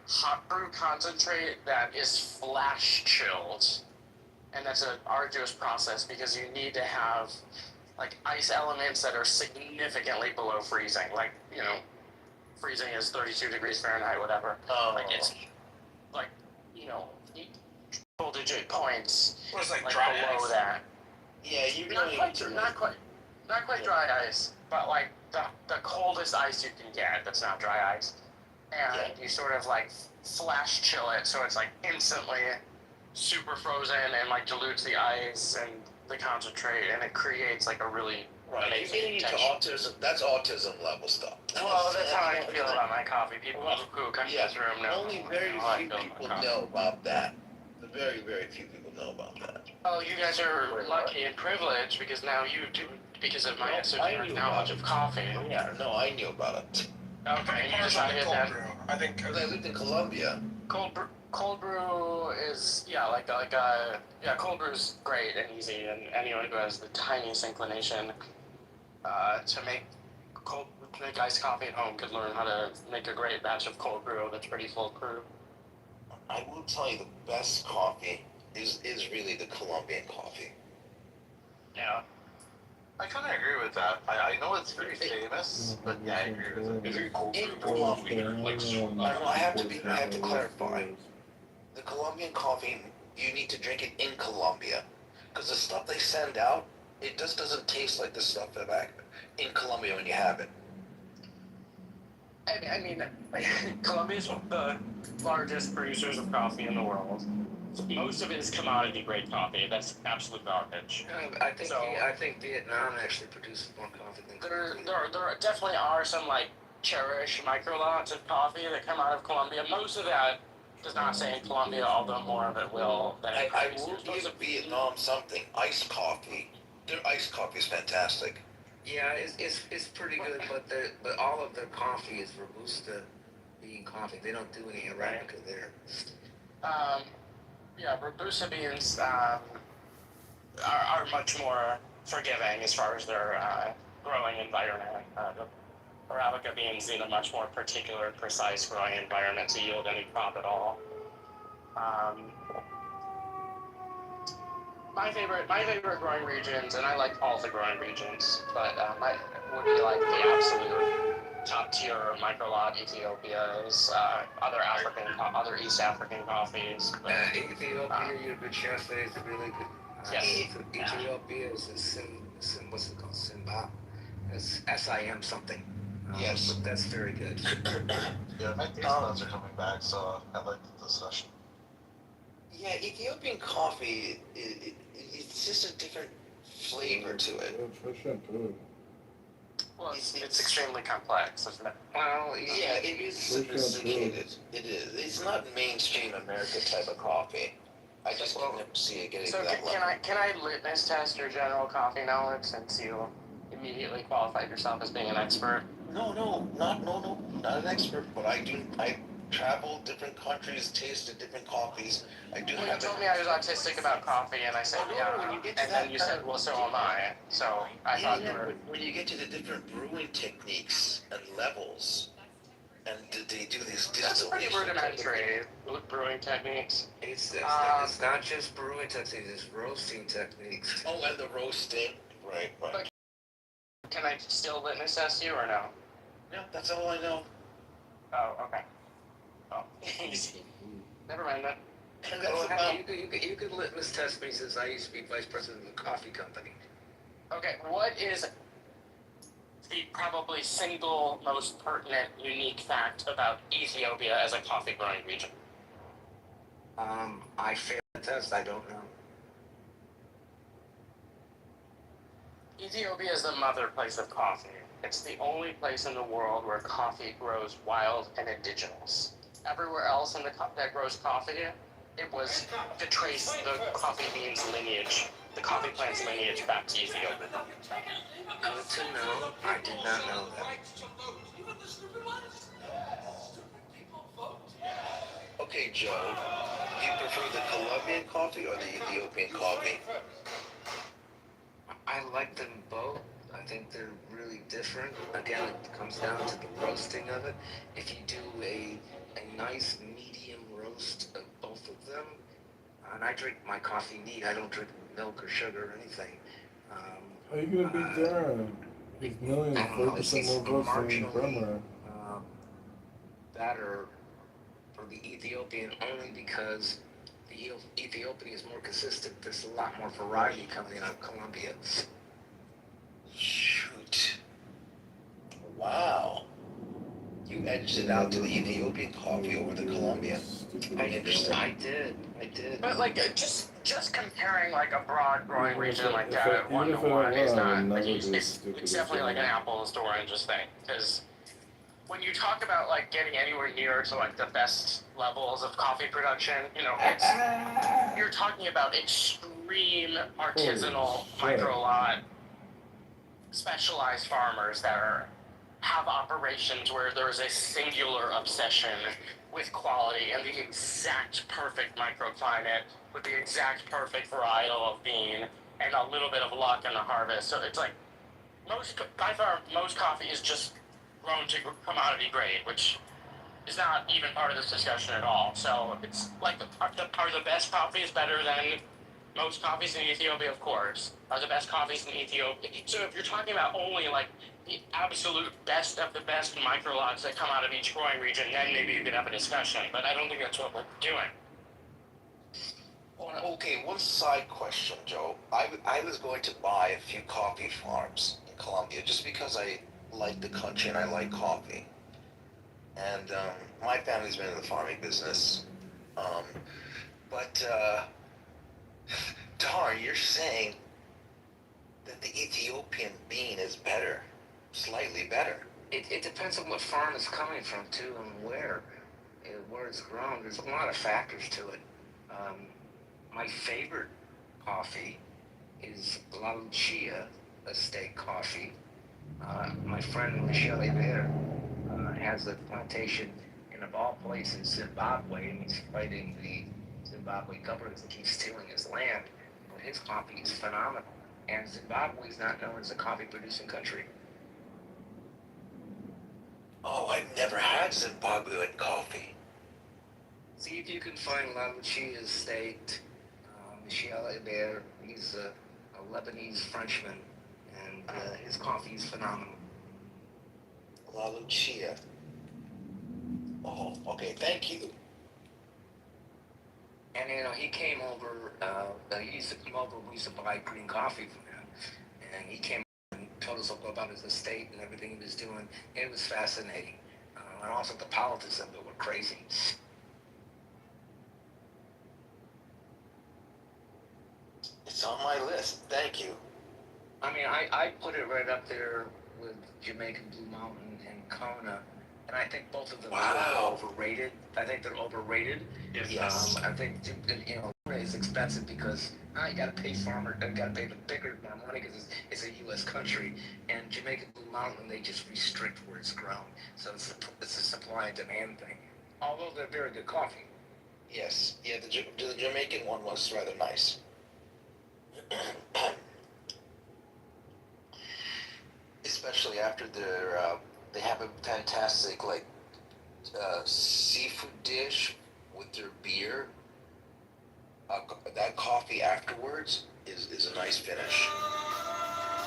hot brew concentrate that is flash chilled. And that's an arduous process because you need to have like ice elements that are significantly below freezing. Like, freezing is 32 degrees Fahrenheit, whatever. Oh. Like it's like, triple digit points. Well, it's like like dry below ice. that. Yeah, you Not really... quite dry ice, but like the coldest ice you can get that's not dry ice. And you sort of like flash chill it so it's like instantly super frozen and like dilutes the ice and the concentrate, and it creates like a really Right, you're getting into autism. That's autism level stuff. Well, that's how I feel about my coffee. People who come to this room know. Only very few people know about that. Very, very few people know about that. Oh, you guys are lucky and privileged because now you do, because of my esoteric knowledge of coffee. Yeah, no, I knew about it. Okay, you decided that. I think because I lived in Colombia. Cold brew is cold brew is great and easy, and anyone who has the tiniest inclination to make iced coffee at home could learn how to make a great batch of cold brew that's pretty full brew. I will tell you the best coffee is really the Colombian coffee. Yeah. I kind of agree with that. I know it's very famous, but yeah, I agree with it. In Colombia, I have to clarify. The Colombian coffee, you need to drink it in Colombia, because the stuff they send out, it just doesn't taste like the stuff that back in Colombia when you have it. I mean, Colombia is one of the largest producers of coffee in the world. Most of it is commodity grade coffee. That's absolute garbage. I think Vietnam actually produces more coffee than there definitely are some like cherished micro lots of coffee that come out of Colombia. Most of that does not say in Colombia, although more of it will. I will give Vietnam something. Iced coffee. Their iced coffee is fantastic. Yeah, it's pretty good, but all of their coffee is Robusta bean coffee. They don't do any Arabica there. Robusta beans are much more forgiving as far as their growing environment. The Arabica beans need a much more particular, precise growing environment to yield any crop at all. My favorite growing regions, and I like all the growing regions, but would be like the absolute top tier micro lot Ethiopia's, other East African coffees. Ethiopia, you're a good chef. It's really good. Yes. Ethiopia is what's it called? Simba. It's SIM something. Yes. But that's very good. Yeah, my taste buds are coming back, so I like the discussion. Yeah, Ethiopian coffee, it's just a different flavor to it. Well, it's extremely complex, isn't it? Well, yeah, it is sophisticated. It is. It's not mainstream America type of coffee. I just don't see it getting to that level. Can I litmus test your general coffee knowledge since you immediately qualified yourself as being an expert? No, not an expert, but I traveled different countries, tasted different coffees. You told me I was autistic about coffee, and I said, and then you said, well, so am I. So I thought you were... When you get to the different brewing techniques and levels, And did they do these That's pretty distillation rudimentary brewing techniques. It's not just brewing techniques, it's roasting techniques. Oh, and the roasting. Right. But can I still litmus test you or no? Yeah, that's all I know. Oh, okay. Oh, easy. Never mind then. You could litmus test me since I used to be vice president of a coffee company. Okay, what is the probably single most pertinent, unique fact about Ethiopia as a coffee growing region? I failed the test, I don't know. Ethiopia is the mother place of coffee. It's the only place in the world where coffee grows wild and indigenous. Everywhere else that grows coffee, it was to trace the coffee beans lineage, the coffee plant's lineage back to Ethiopia. Good to know. I did not know that. Okay, Joe, do you prefer the Colombian coffee or the Ethiopian coffee? I like them both. I think they're really different. Again, it comes down to the roasting of it. If you do a nice medium roast of both of them, and I drink my coffee neat, I don't drink milk or sugar or anything. How are you gonna beat Darren? He's millions, 40% more votes than Bremer. Better for the Ethiopian only because the Ethiopian is more consistent. There's a lot more variety coming out of Colombia. Shoot. Wow. You edged it out to the Ethiopian coffee over the Colombian. Interesting. I did. But like, just comparing like a broad growing region like that, 1 to 1 is not. Like, it's definitely like an apples to oranges thing. Because when you talk about like getting anywhere near to like the best levels of coffee production, you know, you're talking about extreme artisanal micro lot, specialized farmers that have operations where there's a singular obsession with quality and the exact perfect microclimate with the exact perfect varietal of bean and a little bit of luck in the harvest. So it's like by far most coffee is just grown to commodity grade, which is not even part of this discussion at all. So it's like are the best coffees better than most coffees in Ethiopia? Of course. Are the best coffees in Ethiopia? So if you're talking about only like the absolute best of the best micro lots that come out of each growing region, then maybe you could have a discussion. But I don't think that's what we're doing. Well, okay, one side question, Joe. I was going to buy a few coffee farms in Colombia just because I like the country and I like coffee. And my family's been in the farming business. But darn, you're saying that the Ethiopian bean is better, slightly better. It depends on what farm it's coming from too and where it's grown. There's a lot of factors to it. My favorite coffee is La Lucia Estate Coffee. My friend Michelle Hebert has a plantation in of all places, Zimbabwe, and he's fighting the Zimbabwe government that keeps stealing his land. But his coffee is phenomenal. And Zimbabwe is not known as a coffee producing country. Oh, I've never had Zimbabwean coffee. See if you can find La Lucia Estate. Michel Hebert, he's a Lebanese Frenchman, and his coffee is phenomenal. La Lucia. Oh, okay, thank you. And you know, he came over, he used to come over, we used to buy green coffee from him, and he came and told us all about his estate and everything he was doing. It was fascinating. And also the politics of it were crazy. It's on my list, thank you. I mean, I put it right up there with Jamaican Blue Mountain and Kona, and I think both of them are overrated. I think they're overrated. Yes. I think, you know, Kona is expensive because you got to pay you got to pay the bigger amount of money because it's a U.S. country, and Jamaican Blue Mountain, they just restrict where it's grown, so it's a supply and demand thing. Although they're very good coffee. Yes, yeah, the Jamaican one was rather nice. Especially after they have a fantastic seafood dish with their beer, that coffee afterwards is a nice finish.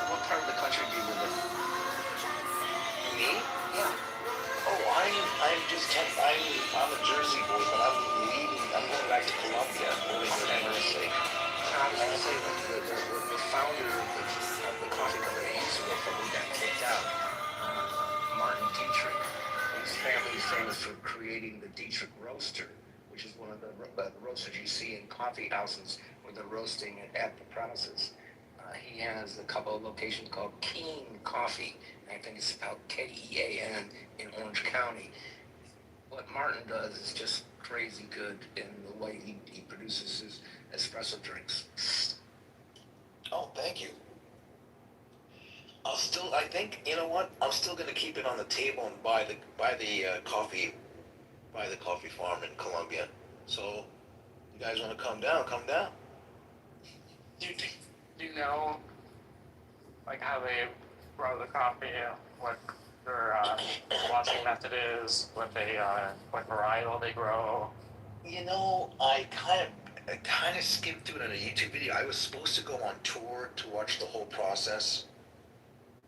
What part of the country do you live in? Me? Yeah. Oh, I'm a Jersey boy, but I'm going back to Columbia, moving to Tennessee. I was going to say that the founder of the coffee company I used to work for, who got kicked out, Martin Dietrich, his family is famous for creating the Dietrich roaster, which is one of the roasters you see in coffee houses where they're roasting at the premises. He has a couple of locations called Keene Coffee. I think it's spelled Kean in Orange County. What Martin does is just crazy good in the way he produces his espresso drinks. Oh, thank you. I think, you know what? I'm still gonna keep it on the table and buy the coffee farm in Columbia. So, you guys wanna come down? Come down. Do you know, like, how they grow the coffee, what their watching method is, what varietal they grow? You know, I kind of skimmed through it on a YouTube video. I was supposed to go on tour to watch the whole process,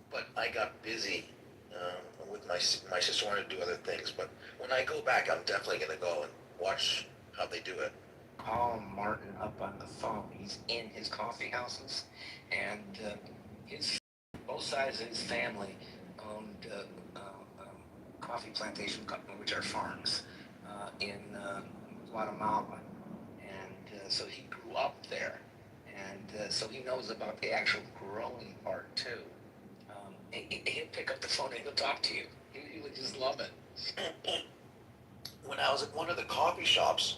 but I got busy with my sister wanted to do other things. But when I go back, I'm definitely gonna go and watch how they do it. Call Martin up on the phone. He's in his coffee houses, and both sides of his family owned coffee plantation company, which are farms in Guatemala, and so he grew up there, and so he knows about the actual growing part too. He'll pick up the phone and he'll talk to you. He would just love it. When I was at one of the coffee shops,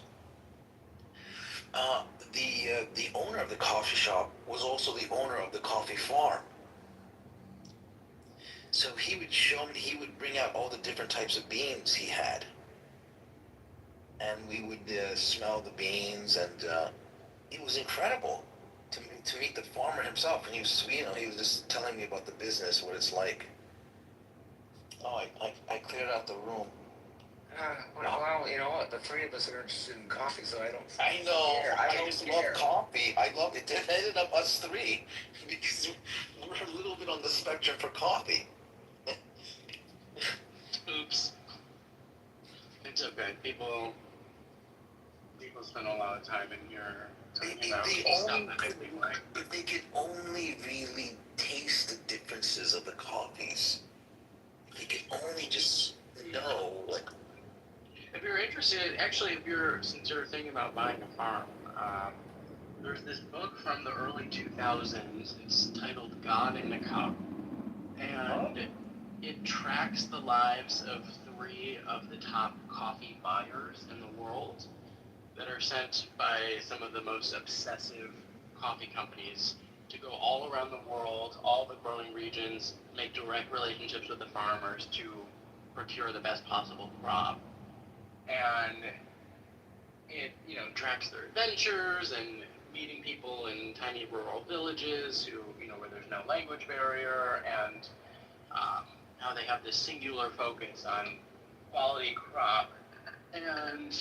the owner of the coffee shop was also the owner of the coffee farm. So he would bring out all the different types of beans he had, and we would smell the beans, and it was incredible to meet the farmer himself. And he was just telling me about the business, what it's like. Oh, I cleared out the room. Well, you know what? The three of us are interested in coffee, so I don't. I know. I just love coffee. I love it. It ended up us three because we're a little bit on the spectrum for coffee. Oops. It's okay. People spend a lot of time in here talking about stuff that they like. If they could only really taste the differences of the coffees. If they could only just know, like. If you're interested, since you're thinking about buying a farm, there's this book from the early 2000s. It's titled God in a Cup, and it tracks the lives of 3 of the top coffee buyers in the world that are sent by some of the most obsessive coffee companies to go all around the world, all the growing regions, make direct relationships with the farmers to procure the best possible crop. And it, tracks their adventures and meeting people in tiny rural villages who, where there's no language barrier, and how they have this singular focus on quality crop. And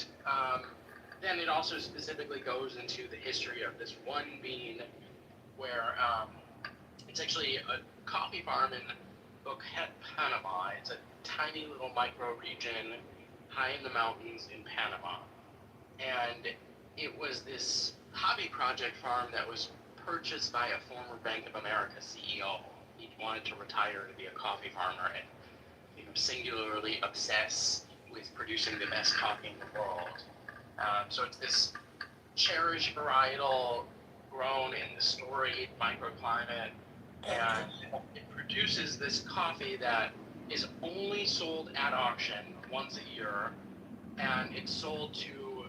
then it also specifically goes into the history of this one bean where it's actually a coffee farm in Boquete, Panama. It's a tiny little micro region high in the mountains in Panama. And it was this hobby project farm that was purchased by a former Bank of America CEO. He wanted to retire to be a coffee farmer and singularly obsess with producing the best coffee in the world. So it's this cherished varietal grown in the storied microclimate, and it produces this coffee that is only sold at auction once a year, and it's sold to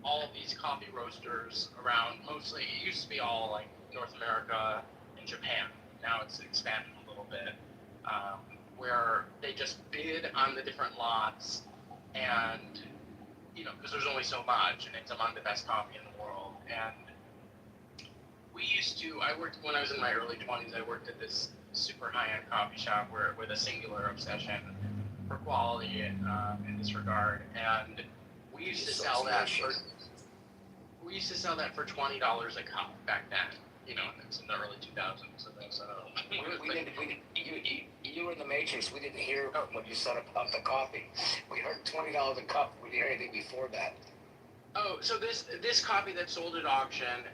all of these coffee roasters around, mostly, it used to be all like North America and Japan. Now it's expanded a little bit, where they just bid on the different lots, and, because there's only so much, and it's among the best coffee in the world. And when I was in my early 20s, I worked at this super high-end coffee shop with a singular obsession for quality in this regard, and we used to sell that for $20 a cup back then. You know, it's in the early 2000s. So you were in the Matrix. We didn't hear when you set up the coffee. We heard $20 a cup. We didn't hear anything before that. Oh, so this coffee that sold at auction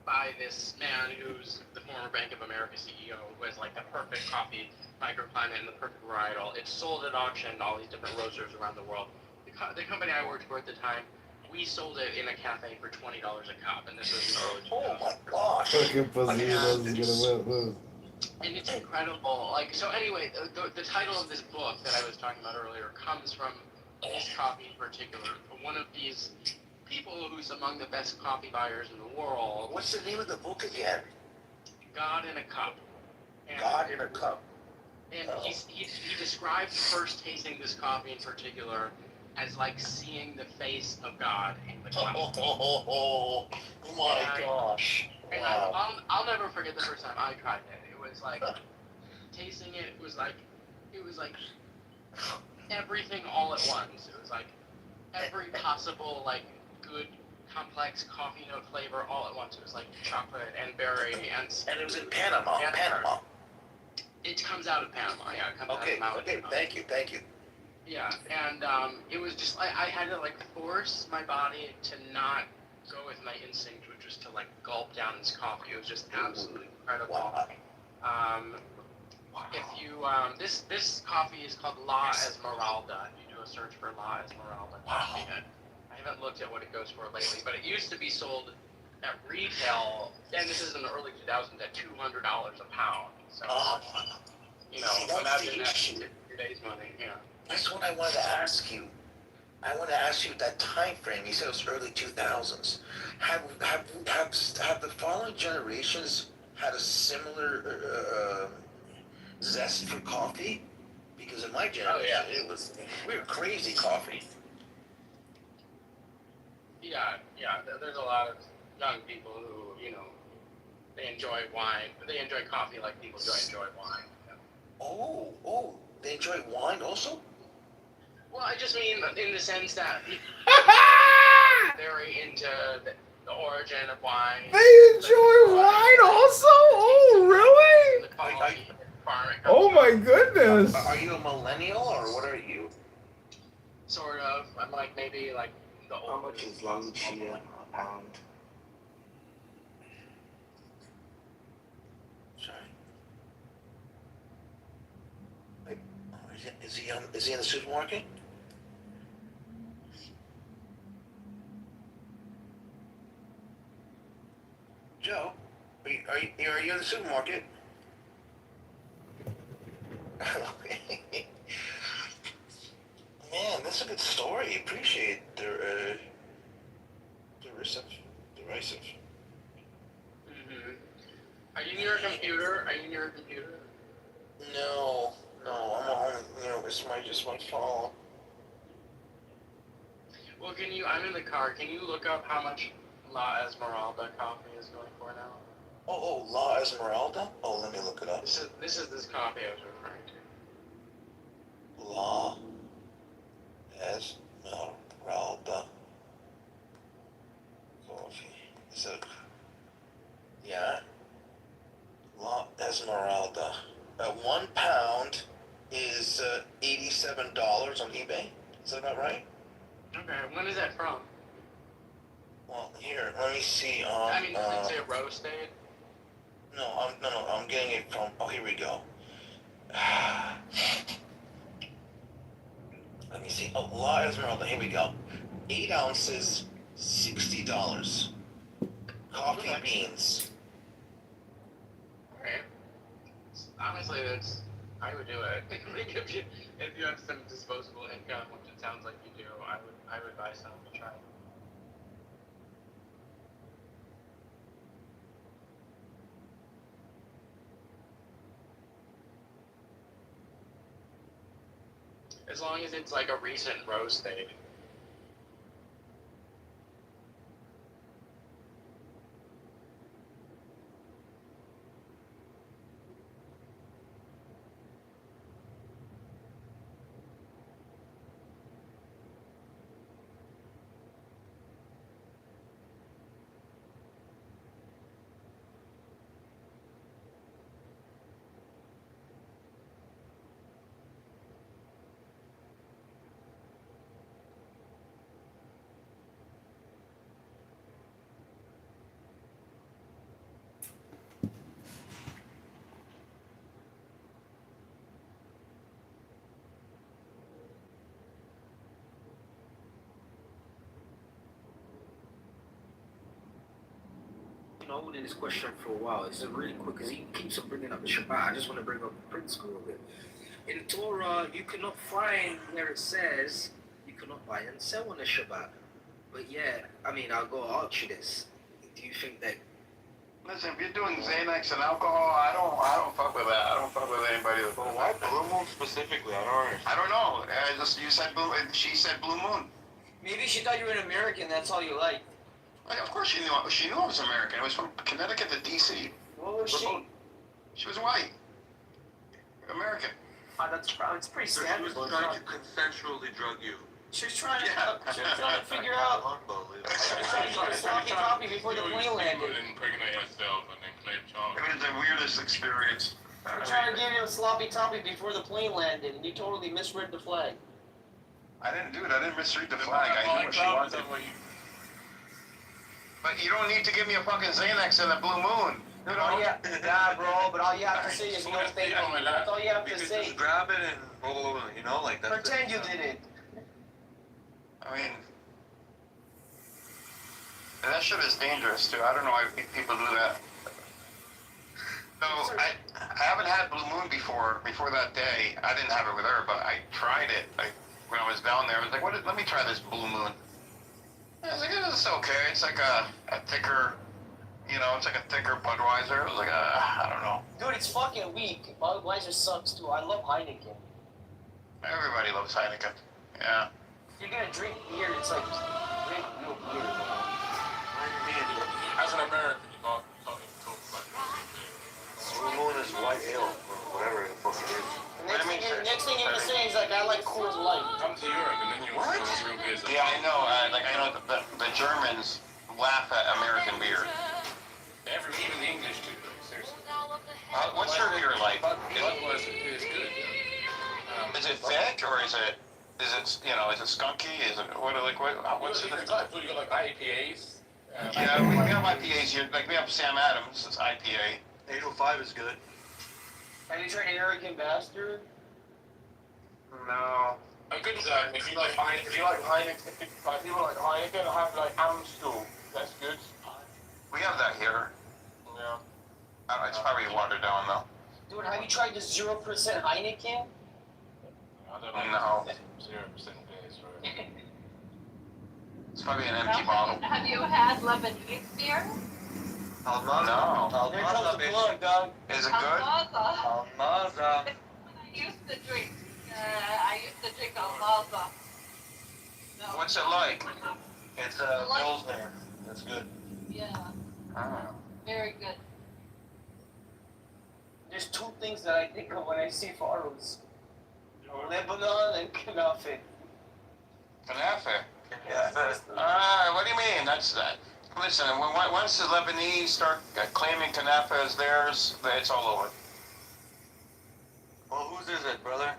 by this man who's the former Bank of America CEO, who has like the perfect coffee microclimate and the perfect varietal. It's sold at auction to all these different roasters around the world. The company I worked for at the time, we sold it in a cafe for $20 a cup, and this was in early 2000s. Oh my gosh! Fucking Pozitos is gonna win. And it's incredible. Like, so anyway, the title of this book that I was talking about earlier comes from this coffee in particular. One of these people who's among the best coffee buyers in the world. What's the name of the book again? God in a Cup. And, God in a Cup. And he described first tasting this coffee in particular as like seeing the face of God in the cup. Oh my gosh. And Wow. I'll never forget the first time I tried it. It was like, tasting it was like everything all at once. It was like every possible like good complex coffee note flavor all at once. It was like chocolate and berry and it was in Panama. Panama. It comes out of Panama. Yeah, it comes out of Okay. Panama. Thank you. Yeah, and it was just I had to like force my body to not go with my instinct, which was to like gulp down this coffee. It was just absolutely incredible. Wow. If you this coffee is called La Esmeralda. If you do a search for La Esmeralda coffee, I haven't looked at what it goes for lately, but it used to be sold at retail, and this is in the early 2000s, at $200 a pound. So you know, imagine that in today's money. Yeah. That's what I wanted to ask you. I want to ask you that time frame. You said it was early 2000s. Have the following generations had a similar zest for coffee? Because in my generation, we were crazy coffee. Yeah. There's a lot of young people who, you know, they enjoy wine. They enjoy coffee like people enjoy wine. Yeah. Oh, they enjoy wine also? Well, I just mean in the sense that very into the origin of wine. They enjoy wine also? Oh, really? Oh my goodness. Are you a millennial or what are you? Sort of. I'm like maybe like the old. How much is Lucia a pound? Sorry. Is he in the supermarket? Joe, are you in the supermarket? Man, that's a good story. Appreciate the reception. Mm-hmm. Are you near a computer? No, I'm on. It's my phone. Well, I'm in the car. Can you look up how much La Esmeralda coffee is going for now? Oh, La Esmeralda? Oh, let me look it up. This is this coffee I was referring to. La Esmeralda coffee. Yeah. La Esmeralda. 1 pound is $87 on eBay. Is that about right? Okay. When is that from? Well, here, let me see. I mean, does it say roasted? No, I'm getting it from. Oh, here we go. Let me see. Oh, La Esmeralda. Here we go. 8 ounces, $60. Coffee beans. Okay. Honestly, I would do it. if you have some disposable income, which it sounds like you do, I would buy some to try. As long as it's like a recent roast date. holding this question for a while. It's really quick because he keeps on bringing up the Shabbat. I just want to bring up the principle of it. In Torah, you cannot find where it says you cannot buy and sell on the Shabbat. But yeah, I mean, I'll go ask you this. Do you think that? Listen, if you're doing Xanax and alcohol, I don't fuck with that. I don't fuck with anybody. Well, why Blue Moon specifically? I don't know. You said Blue. She said Blue Moon. Maybe she thought you were an American. That's all you liked. Like, of course she knew. She knew I was American. It was from Connecticut to D.C. What was she? She was white. American. That's probably pretty So standard. she was trying to consensually drug you. She was trying to figure out. She was trying to get a sloppy toppy before the plane landed. Impregnate yourself and then claim charge. It was the weirdest experience. We're trying to give you a sloppy toppy before the plane landed, and you totally misread the flag. I didn't do it. I didn't misread the flag. I knew what she wanted. But you don't need to give me a fucking Xanax and a Blue Moon. You know? Nah, bro, but all you have to say is no thank you. That's all you have to say. Just grab it and roll over, you know, like that. Pretend you did it. I mean, that shit is dangerous too. I don't know why people do that. So I haven't had Blue Moon before that day. I didn't have it with her, but I tried it. Like when I was down there, I was like, let me try this Blue Moon. I was like, it's okay. It's like a thicker, you know, it's like a thicker Budweiser. It was like I don't know. Dude, it's fucking weak. Budweiser sucks too. I love Heineken. Everybody loves Heineken. Yeah. If you're gonna drink beer, it's like drink real beer. As an American, you know, Blue Moon is white ale or whatever the fuck it is. Next thing you're gonna say is like, I like Coors Light. Come to Europe and then you what? Yeah, I know. I know the Germans laugh at American beer. Even the English too. Seriously. What's your beer like? Budweiser is good. Is it thick or is it is it skunky? Is it what's it? You got like IPAs. Yeah, we have IPAs here. Like we have Sam Adams. It's IPA. 805 is good. Have you tried Arrogant Bastard? No. A good if you like Heineken, people like Heineken have like Amstel. That's good. We have that here. Yeah. It's probably watered down though. Dude, have you tried the 0% Heineken? No. 0% base, right? It's probably an empty bottle. Have you had Lebanese beer? No. Here comes the plug, dog. Is it good? Almaza. I used to drink Almaza. No. What's it like? It's a Pilsner. That's good. Yeah. Ah. Very good. There's two things that I think of when I see Faroes. Lebanon and Kanafe. Kanafe? Yeah. What do you mean? That's that. Listen, once the Lebanese start claiming Kanafe as theirs, it's all over. Well, whose is it, brother?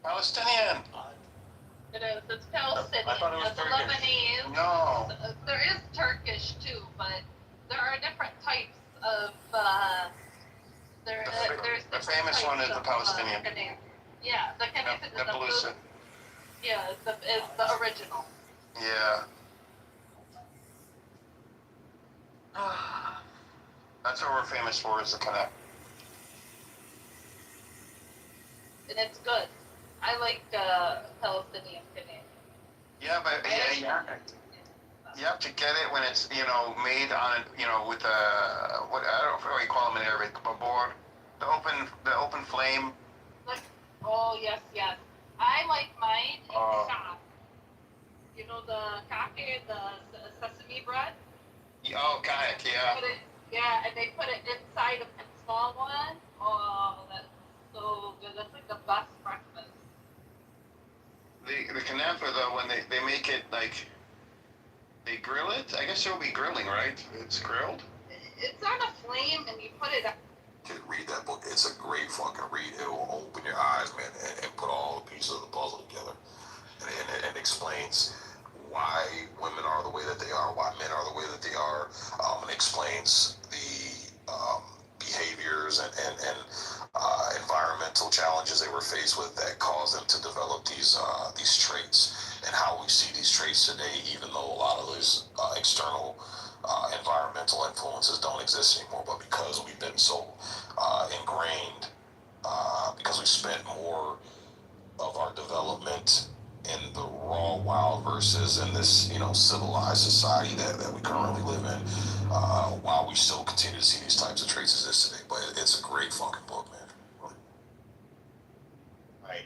Palestinian. It is. It's Palestinian. I thought it was It's Turkish. Lebanese. No. There is Turkish too, but there are different types of. There's the famous one is the Palestinian. Yeah, the Kanafe is the Palooza. Yeah, is the original. Yeah. That's what we're famous for, is the Kanafe. And it's good. I like Palestinian Kanafe. Yeah, but you have to get it when it's made on with what I don't know what you call them in Arabic, babor, the open flame. Oh yes. I like mine in shop. You know the kake, the sesame bread. Oh, kayak, yeah. And they put it inside of a small one. Oh, that's so good. That's like the best breakfast. The kanafe though, when they make it like they grill it. I guess it will be grilling, right? It's grilled. It's on a flame, and you put it. Read that book. It's a great fucking read. It will open your eyes, man, and put all the pieces of the puzzle together. And it explains why women are the way that they are, why men are the way that they are, and explains the behaviors and environmental challenges they were faced with that caused them to develop these traits, and how we see these traits today, even though a lot of those external environmental influences don't exist anymore, but because we've been so ingrained, because we spent more of our development in the raw wild versus in this, civilized society that we currently live in, while we still continue to see these types of traits exist today. But it's a great fucking book, man. Right.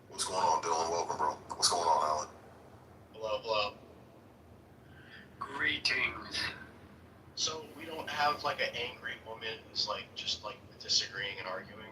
What's going on, Dylan? Welcome, bro. What's going on, Alan? Hello, hello. Greetings. So we don't have like an angry woman who's like just like disagreeing and arguing.